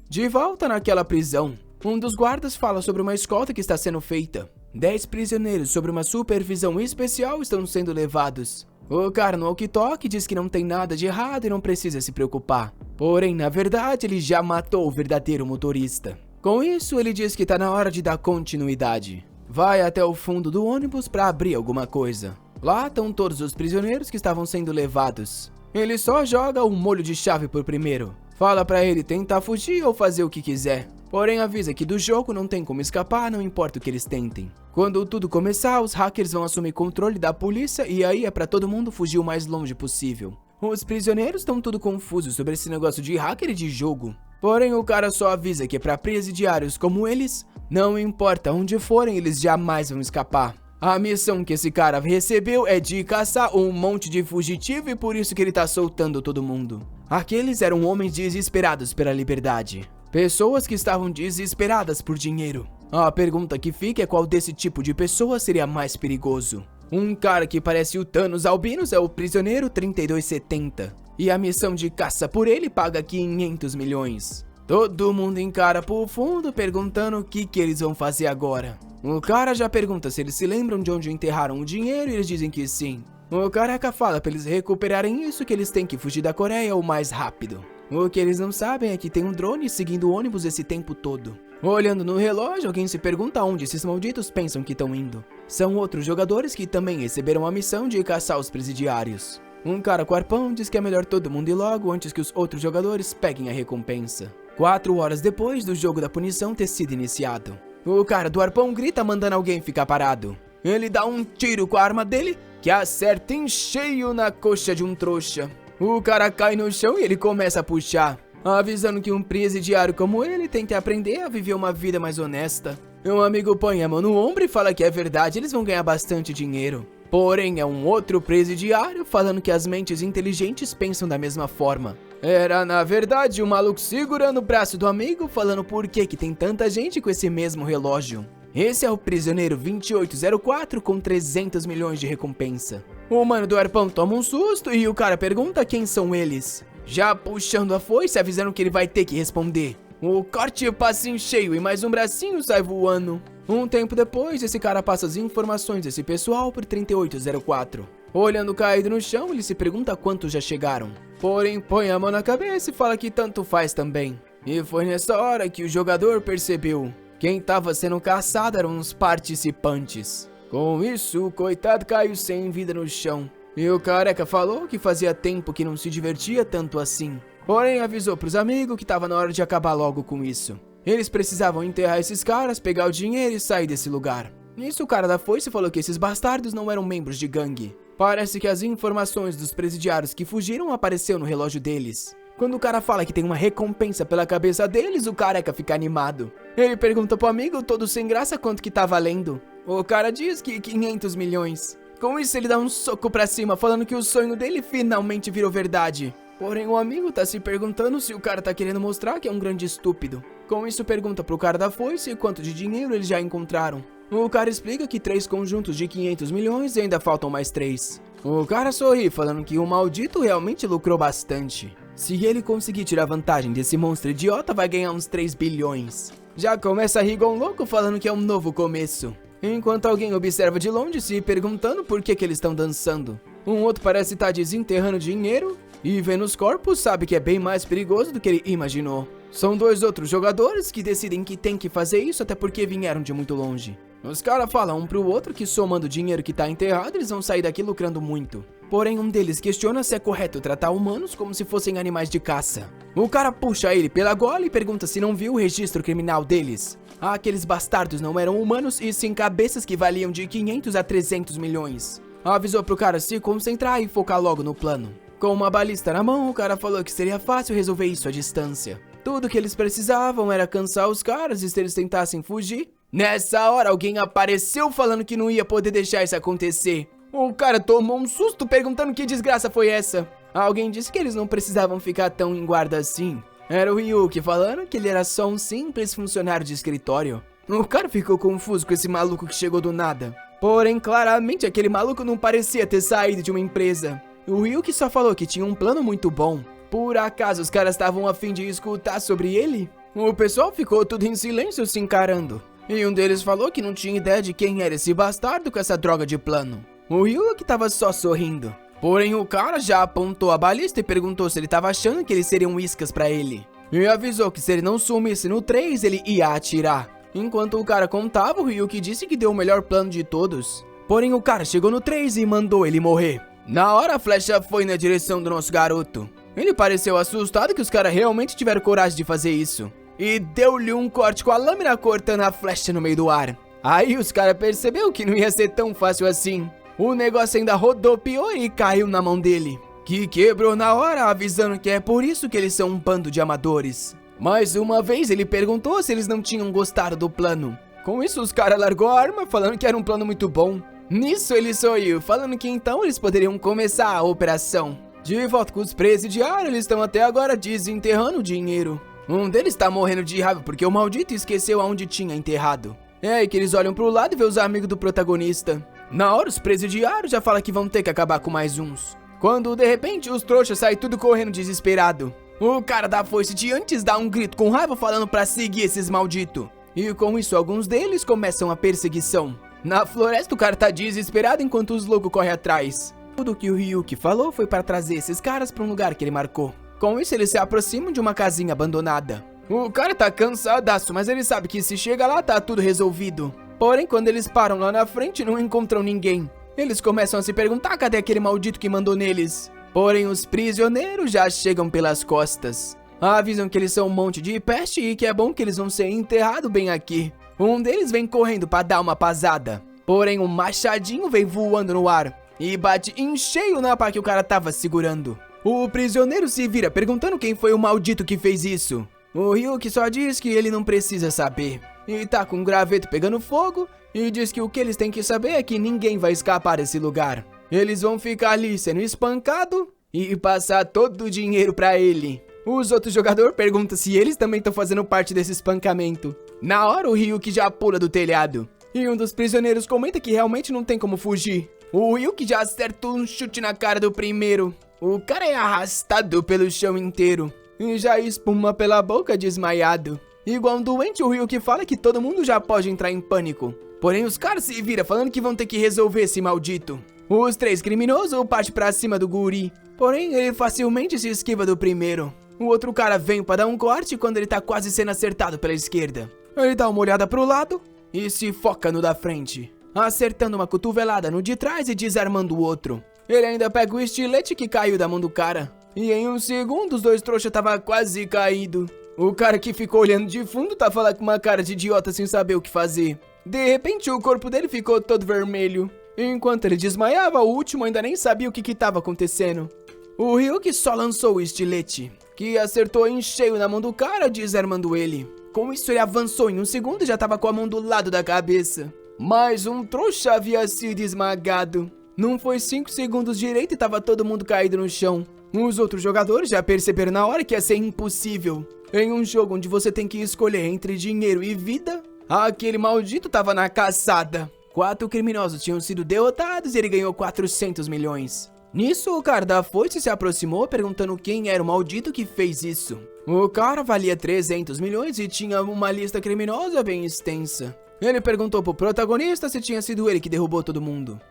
De volta naquela prisão, um dos guardas fala sobre uma escolta que está sendo feita. 10 prisioneiros sob uma supervisão especial estão sendo levados. O cara no walkie-talkie diz que não tem nada de errado e não precisa se preocupar. Porém, na verdade, ele já matou o verdadeiro motorista. Com isso, ele diz que tá na hora de dar continuidade. Vai até o fundo do ônibus pra abrir alguma coisa. Lá estão todos os prisioneiros que estavam sendo levados. Ele só joga o molho de chave por primeiro. Fala pra ele tentar fugir ou fazer o que quiser. Porém avisa que do jogo não tem como escapar, não importa o que eles tentem. Quando tudo começar, os hackers vão assumir controle da polícia e aí é pra todo mundo fugir o mais longe possível. Os prisioneiros estão tudo confusos sobre esse negócio de hacker e de jogo. Porém o cara só avisa que é pra presidiários como eles, não importa onde forem, eles jamais vão escapar. A missão que esse cara recebeu é de caçar um monte de fugitivo e por isso que ele tá soltando todo mundo. Aqueles eram homens desesperados pela liberdade. Pessoas que estavam desesperadas por dinheiro. A pergunta que fica é qual desse tipo de pessoa seria mais perigoso. Um cara que parece o Thanos Albinos é o prisioneiro 3270. E a missão de caça por ele paga 500 milhões. Todo mundo encara pro fundo perguntando o que eles vão fazer agora. O cara já pergunta se eles se lembram de onde enterraram o dinheiro e eles dizem que sim. O careca fala pra eles recuperarem isso que eles têm que fugir da Coreia o mais rápido. O que eles não sabem é que tem um drone seguindo o ônibus esse tempo todo. Olhando no relógio, alguém se pergunta onde esses malditos pensam que estão indo. São outros jogadores que também receberam a missão de caçar os presidiários. Um cara com arpão diz que é melhor todo mundo ir logo antes que os outros jogadores peguem a recompensa. 4 horas depois do jogo da punição ter sido iniciado. O cara do arpão grita mandando alguém ficar parado. Ele dá um tiro com a arma dele, que acerta em cheio na coxa de um trouxa. O cara cai no chão e ele começa a puxar, avisando que um presidiário como ele tem que aprender a viver uma vida mais honesta. Um amigo põe a mão no ombro e fala que é verdade, eles vão ganhar bastante dinheiro. Porém, é um outro presidiário falando que as mentes inteligentes pensam da mesma forma. Era, na verdade, um maluco segurando o braço do amigo, falando por que tem tanta gente com esse mesmo relógio. Esse é o prisioneiro 2804 com 300 milhões de recompensa. O mano do arpão toma um susto e o cara pergunta quem são eles, já puxando a foice, avisando que ele vai ter que responder. O corte passa em cheio e mais um bracinho sai voando. Um tempo depois, esse cara passa as informações desse pessoal pro 3804. Olhando caído no chão, ele se pergunta quantos já chegaram. Porém, põe a mão na cabeça e fala que tanto faz também. E foi nessa hora que o jogador percebeu. Quem estava sendo caçado eram os participantes. Com isso, o coitado caiu sem vida no chão. E o careca falou que fazia tempo que não se divertia tanto assim. Porém, avisou pros amigos que tava na hora de acabar logo com isso. Eles precisavam enterrar esses caras, pegar o dinheiro e sair desse lugar. Nisso, o cara da foice falou que esses bastardos não eram membros de gangue. Parece que as informações dos presidiários que fugiram apareceu no relógio deles. Quando o cara fala que tem uma recompensa pela cabeça deles, o careca fica animado. Ele pergunta pro amigo, todo sem graça, quanto que tá valendo. O cara diz que 500 milhões. Com isso, ele dá um soco pra cima, falando que o sonho dele finalmente virou verdade. Porém, o amigo tá se perguntando se o cara tá querendo mostrar que é um grande estúpido. Com isso, pergunta pro cara da foice quanto de dinheiro eles já encontraram. O cara explica que 3 conjuntos de 500 milhões e ainda faltam mais 3. O cara sorri, falando que o maldito realmente lucrou bastante. Se ele conseguir tirar vantagem desse monstro idiota, vai ganhar uns 3 bilhões. Já começa a rir igual um louco, falando que é um novo começo. Enquanto alguém observa de longe, se perguntando por que eles estão dançando. Um outro parece estar desenterrando dinheiro, e vendo os corpos sabe que é bem mais perigoso do que ele imaginou. São 2 outros jogadores que decidem que tem que fazer isso até porque vieram de muito longe. Os caras falam um pro outro que somando o dinheiro que tá enterrado, eles vão sair daqui lucrando muito. Porém, um deles questiona se é correto tratar humanos como se fossem animais de caça. O cara puxa ele pela gola e pergunta se não viu o registro criminal deles. Aqueles bastardos não eram humanos e sim cabeças que valiam de 500 a 300 milhões. Avisou pro cara se concentrar e focar logo no plano. Com uma balista na mão, o cara falou que seria fácil resolver isso à distância. Tudo que eles precisavam era cansar os caras e se eles tentassem fugir. Nessa hora, alguém apareceu falando que não ia poder deixar isso acontecer. O cara tomou um susto perguntando que desgraça foi essa. Alguém disse que eles não precisavam ficar tão em guarda assim. Era o Ryuki falando que ele era só um simples funcionário de escritório. O cara ficou confuso com esse maluco que chegou do nada. Porém, claramente aquele maluco não parecia ter saído de uma empresa. O Ryuki só falou que tinha um plano muito bom. Por acaso os caras estavam a fim de escutar sobre ele? O pessoal ficou tudo em silêncio se encarando. E um deles falou que não tinha ideia de quem era esse bastardo com essa droga de plano. O Ryuki tava só sorrindo. Porém, o cara já apontou a balista e perguntou se ele tava achando que eles seriam iscas pra ele. E avisou que se ele não sumisse no 3, ele ia atirar. Enquanto o cara contava, o Ryuki disse que deu o melhor plano de todos. Porém, o cara chegou no 3 e mandou ele morrer. Na hora, a flecha foi na direção do nosso garoto. Ele pareceu assustado que os caras realmente tiveram coragem de fazer isso. E deu-lhe um corte com a lâmina cortando a flecha no meio do ar. Aí os caras perceberam que não ia ser tão fácil assim. O negócio ainda rodopiou e caiu na mão dele, que quebrou na hora, avisando que é por isso que eles são um bando de amadores. Mais uma vez ele perguntou se eles não tinham gostado do plano. Com isso os caras largou a arma, falando que era um plano muito bom. Nisso ele sorriu, falando que então eles poderiam começar a operação. De volta com os presidiários, eles estão até agora desenterrando o dinheiro. Um deles tá morrendo de raiva porque o maldito esqueceu aonde tinha enterrado. É aí que eles olham pro lado e vê os amigos do protagonista. Na hora, os presidiários já falam que vão ter que acabar com mais uns. Quando, de repente, os trouxas saem tudo correndo desesperado. O cara da foice de antes dá um grito com raiva falando pra seguir esses malditos. E com isso alguns deles começam a perseguição. Na floresta o cara tá desesperado enquanto os loucos correm atrás. Tudo que o Ryuki falou foi para trazer esses caras pra um lugar que ele marcou. Com isso eles se aproximam de uma casinha abandonada. O cara tá cansadaço, mas ele sabe que se chega lá tá tudo resolvido. Porém, quando eles param lá na frente não encontram ninguém. Eles começam a se perguntar cadê aquele maldito que mandou neles. Porém, os prisioneiros já chegam pelas costas. Avisam que eles são um monte de peste e que é bom que eles vão ser enterrados bem aqui. Um deles vem correndo pra dar uma pasada. Porém, um machadinho vem voando no ar e bate em cheio na pá que o cara tava segurando. O prisioneiro se vira perguntando quem foi o maldito que fez isso. O Ryuki só diz que ele não precisa saber. E tá com um graveto pegando fogo e diz que o que eles têm que saber é que ninguém vai escapar desse lugar. Eles vão ficar ali sendo espancados e passar todo o dinheiro pra ele. Os outros jogadores perguntam se eles também estão fazendo parte desse espancamento. Na hora o Ryuki já pula do telhado. E um dos prisioneiros comenta que realmente não tem como fugir. O Ryuki já acerta um chute na cara do primeiro. O cara é arrastado pelo chão inteiro e já espuma pela boca desmaiado. Igual um doente, o Ryuki fala que todo mundo já pode entrar em pânico. Porém os caras se viram falando que vão ter que resolver esse maldito. Os três criminosos partem pra cima do guri. Porém ele facilmente se esquiva do primeiro. O outro cara vem pra dar um corte quando ele tá quase sendo acertado pela esquerda. Ele dá uma olhada pro lado e se foca no da frente, acertando uma cotovelada no de trás e desarmando o outro. Ele ainda pega o estilete que caiu da mão do cara. E em um segundo os dois trouxas tava quase caído. O cara que ficou olhando de fundo tá falando com uma cara de idiota sem saber o que fazer. De repente o corpo dele ficou todo vermelho. Enquanto ele desmaiava, o último ainda nem sabia o que tava acontecendo. O Ryuki só lançou o estilete, que acertou em cheio na mão do cara, desarmando ele. Com isso ele avançou em um segundo e já tava com a mão do lado da cabeça. Mas um trouxa havia sido esmagado. Não foi 5 segundos direito e tava todo mundo caído no chão. Os outros jogadores já perceberam na hora que ia ser impossível. Em um jogo onde você tem que escolher entre dinheiro e vida, aquele maldito tava na caçada. 4 criminosos tinham sido derrotados e ele ganhou 400 milhões. Nisso, o cara da foice se aproximou perguntando quem era o maldito que fez isso. O cara valia 300 milhões e tinha uma lista criminosa bem extensa. Ele perguntou pro protagonista se tinha sido ele que derrubou todo mundo.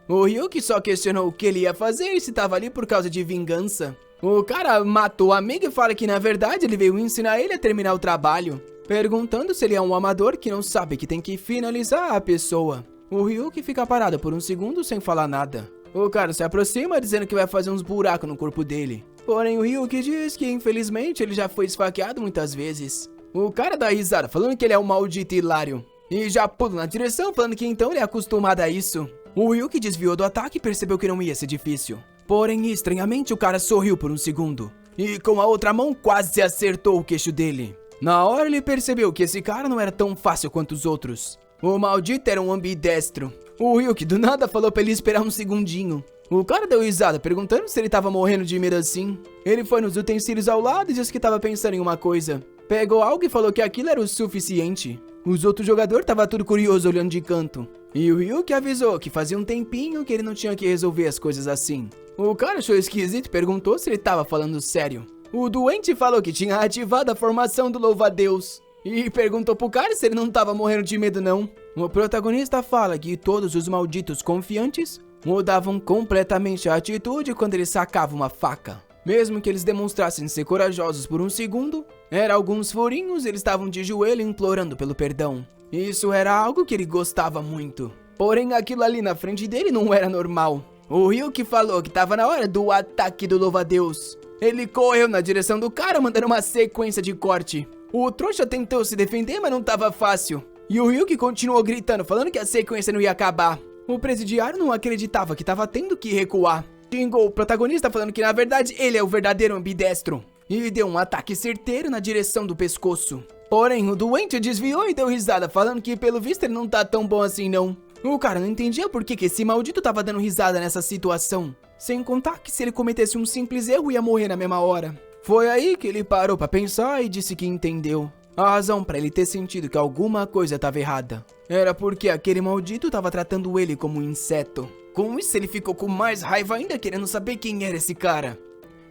O Ryuki só questionou o que ele ia fazer e se tava ali por causa de vingança. O cara matou o amigo e fala que na verdade ele veio ensinar ele a terminar o trabalho, perguntando se ele é um amador que não sabe que tem que finalizar a pessoa. O Ryuki fica parado por um segundo sem falar nada. O cara se aproxima dizendo que vai fazer uns buracos no corpo dele. Porém o Ryuki diz que infelizmente ele já foi esfaqueado muitas vezes. O cara dá risada falando que ele é um maldito hilário. E já pula na direção falando que então ele é acostumado a isso. O Ryuki desviou do ataque e percebeu que não ia ser difícil. Porém, estranhamente, o cara sorriu por um segundo. E com a outra mão quase acertou o queixo dele. Na hora ele percebeu que esse cara não era tão fácil quanto os outros. O maldito era um ambidestro. O Ryuki do nada falou pra ele esperar um segundinho. O cara deu risada perguntando se ele tava morrendo de medo assim. Ele foi nos utensílios ao lado e disse que tava pensando em uma coisa. Pegou algo e falou que aquilo era o suficiente. Os outros jogadores tava tudo curioso olhando de canto. E o Ryuki avisou que fazia um tempinho que ele não tinha que resolver as coisas assim. O cara achou esquisito e perguntou se ele tava falando sério. O doente falou que tinha ativado a formação do louva-a-Deus. E perguntou pro cara se ele não tava morrendo de medo não. O protagonista fala que todos os malditos confiantes mudavam completamente a atitude quando ele sacava uma faca. Mesmo que eles demonstrassem ser corajosos por um segundo, eram alguns furinhos e eles estavam de joelho implorando pelo perdão. Isso era algo que ele gostava muito. Porém, aquilo ali na frente dele não era normal. O Ryuki falou que tava na hora do ataque do louva-a-Deus. Ele correu na direção do cara, mandando uma sequência de corte. O trouxa tentou se defender, mas não tava fácil. E o Ryuki continuou gritando, falando que a sequência não ia acabar. O presidiário não acreditava que tava tendo que recuar. Xingou o protagonista falando que na verdade ele é o verdadeiro ambidestro. E deu um ataque certeiro na direção do pescoço. Porém, o doente desviou e deu risada, falando que pelo visto ele não tá tão bom assim não. O cara não entendia por que esse maldito tava dando risada nessa situação. Sem contar que se ele cometesse um simples erro ia morrer na mesma hora. Foi aí que ele parou pra pensar e disse que entendeu. A razão pra ele ter sentido que alguma coisa tava errada era porque aquele maldito tava tratando ele como um inseto. Com isso ele ficou com mais raiva ainda, querendo saber quem era esse cara.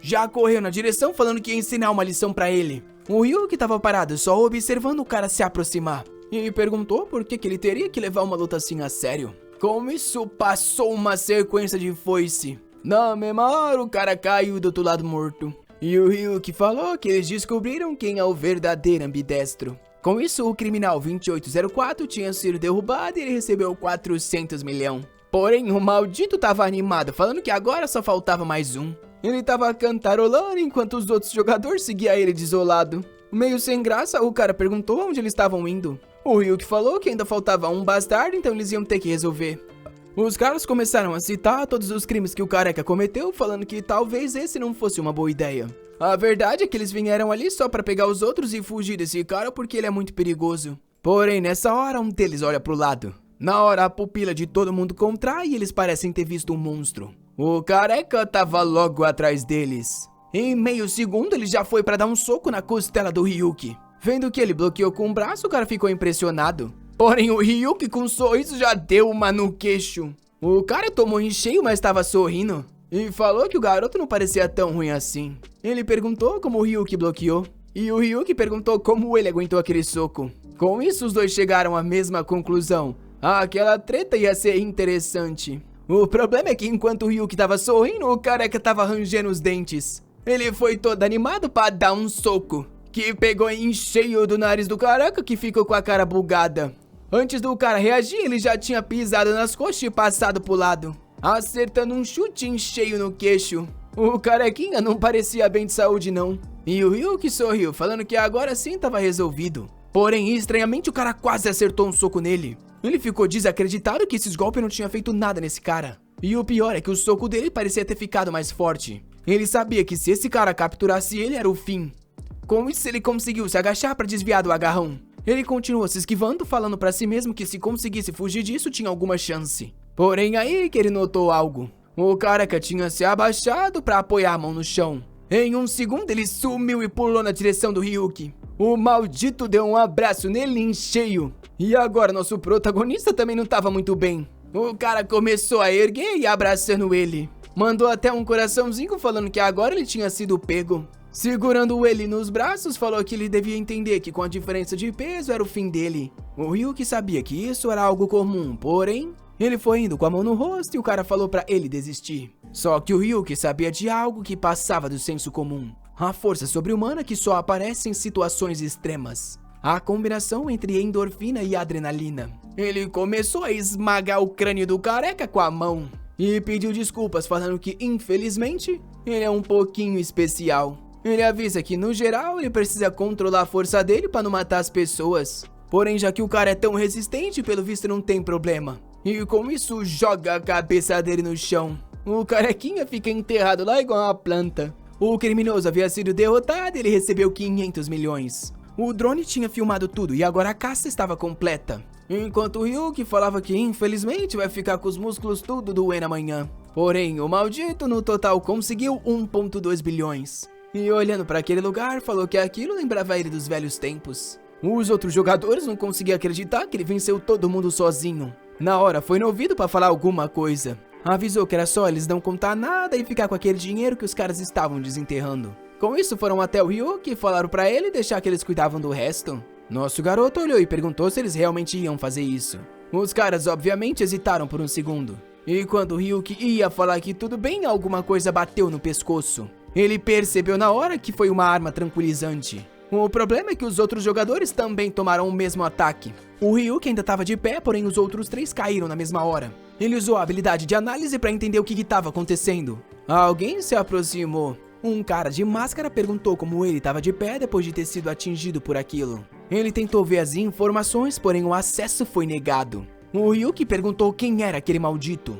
já correu na direção falando que ia ensinar uma lição pra ele. O Ryuki tava parado só observando o cara se aproximar e perguntou por que ele teria que levar uma luta assim a sério. Com isso, passou uma sequência de foice. Na mesma hora, o cara caiu do outro lado morto. E o Ryuki falou que eles descobriram quem é o verdadeiro ambidestro. Com isso, o criminal 2804 tinha sido derrubado e ele recebeu 400 milhões. Porém, o maldito tava animado, falando que agora só faltava mais um. Ele tava cantarolando enquanto os outros jogadores seguiam ele desolado. Meio sem graça, o cara perguntou onde eles estavam indo. O Ryuki falou que ainda faltava um bastardo, então eles iam ter que resolver. Os caras começaram a citar todos os crimes que o careca cometeu, falando que talvez esse não fosse uma boa ideia. A verdade é que eles vieram ali só pra pegar os outros e fugir desse cara porque ele é muito perigoso. Porém, nessa hora, um deles olha pro lado. Na hora, a pupila de todo mundo contrai e eles parecem ter visto um monstro. O careca tava logo atrás deles. Em meio segundo, ele já foi pra dar um soco na costela do Ryuki. Vendo que ele bloqueou com o braço, o cara ficou impressionado. Porém, o Ryuki com um sorriso já deu uma no queixo. O cara tomou em cheio, mas estava sorrindo. E falou que o garoto não parecia tão ruim assim. Ele perguntou como o Ryuki bloqueou. E o Ryuki perguntou como ele aguentou aquele soco. Com isso, os dois chegaram à mesma conclusão. Aquela treta ia ser interessante. O problema é que enquanto o Ryuki tava sorrindo, o careca tava rangendo os dentes. Ele foi todo animado pra dar um soco, que pegou em cheio do nariz do careca, que ficou com a cara bugada. Antes do cara reagir, ele já tinha pisado nas coxas e passado pro lado, acertando um chute em cheio no queixo. O carequinha não parecia bem de saúde não. E o Ryuki sorriu, falando que agora sim tava resolvido. Porém, estranhamente, o cara quase acertou um soco nele. Ele ficou desacreditado que esses golpes não tinham feito nada nesse cara. E o pior é que o soco dele parecia ter ficado mais forte. Ele sabia que se esse cara capturasse ele, era o fim. Com isso, ele conseguiu se agachar para desviar do agarrão. Ele continuou se esquivando, falando pra si mesmo que se conseguisse fugir disso, tinha alguma chance. Porém, aí que ele notou algo. O careca tinha se abaixado para apoiar a mão no chão. Em um segundo, ele sumiu e pulou na direção do Ryuki. O maldito deu um abraço nele em cheio. E agora nosso protagonista também não tava muito bem. O cara começou a erguer e abraçando ele. Mandou até um coraçãozinho falando que agora ele tinha sido pego. Segurando ele nos braços, falou que ele devia entender que com a diferença de peso era o fim dele. O Ryuki sabia que isso era algo comum, porém, ele foi indo com a mão no rosto e o cara falou pra ele desistir. Só que o Ryuki sabia de algo que passava do senso comum. A força sobre-humana que só aparece em situações extremas. A combinação entre endorfina e adrenalina. Ele começou a esmagar o crânio do careca com a mão. E pediu desculpas falando que, infelizmente, ele é um pouquinho especial. Ele avisa que, no geral, ele precisa controlar a força dele para não matar as pessoas. Porém, já que o cara é tão resistente, pelo visto não tem problema. E com isso, joga a cabeça dele no chão. O carequinha fica enterrado lá igual uma planta. O criminoso havia sido derrotado e ele recebeu 500 milhões. O drone tinha filmado tudo e agora a caça estava completa. Enquanto o Ryuki falava que, infelizmente, vai ficar com os músculos tudo doendo amanhã. Porém, o maldito no total conseguiu 1,2 bilhões. E olhando para aquele lugar, falou que aquilo lembrava ele dos velhos tempos. Os outros jogadores não conseguiam acreditar que ele venceu todo mundo sozinho. Na hora, foi no ouvido para falar alguma coisa. Avisou que era só eles não contar nada e ficar com aquele dinheiro que os caras estavam desenterrando. Com isso, foram até o Ryuki e falaram pra ele deixar que eles cuidavam do resto. Nosso garoto olhou e perguntou se eles realmente iam fazer isso. Os caras obviamente hesitaram por um segundo. E quando o Ryuki ia falar que tudo bem, alguma coisa bateu no pescoço. Ele percebeu na hora que foi uma arma tranquilizante. O problema é que os outros jogadores também tomaram o mesmo ataque. O Ryuki ainda estava de pé, porém os outros 3 caíram na mesma hora. Ele usou a habilidade de análise para entender o que estava acontecendo. Alguém se aproximou. Um cara de máscara perguntou como ele estava de pé depois de ter sido atingido por aquilo. Ele tentou ver as informações, porém o acesso foi negado. O Ryuki perguntou quem era aquele maldito.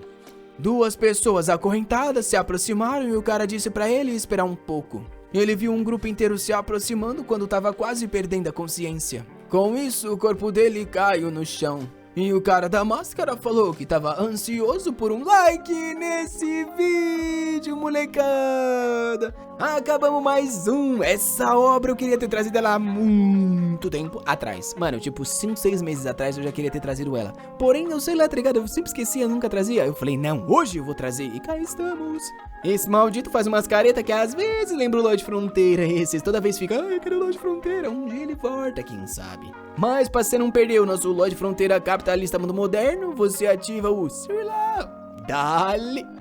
2 pessoas acorrentadas se aproximaram e o cara disse pra ele esperar um pouco. Ele viu um grupo inteiro se aproximando quando estava quase perdendo a consciência. Com isso, o corpo dele caiu no chão. E o cara da máscara falou que estava ansioso por um like nesse vídeo, molecada. Acabamos mais um. Essa obra eu queria ter trazido ela muito muito tempo atrás. Mano, tipo, 5, 6 meses atrás eu já queria ter trazido ela. Porém, eu sei lá, tá ligado? Eu sempre esquecia, nunca trazia. Eu falei, não, hoje eu vou trazer. E cá estamos. Esse maldito faz umas caretas que às vezes lembra o Lorde Fronteira. Esses toda vez fica, ai, eu quero o Lorde Fronteira. Um dia ele volta, quem sabe. Mas pra você não perder o nosso Lorde Fronteira capitalista mundo moderno, você ativa o Cirlau. Dale!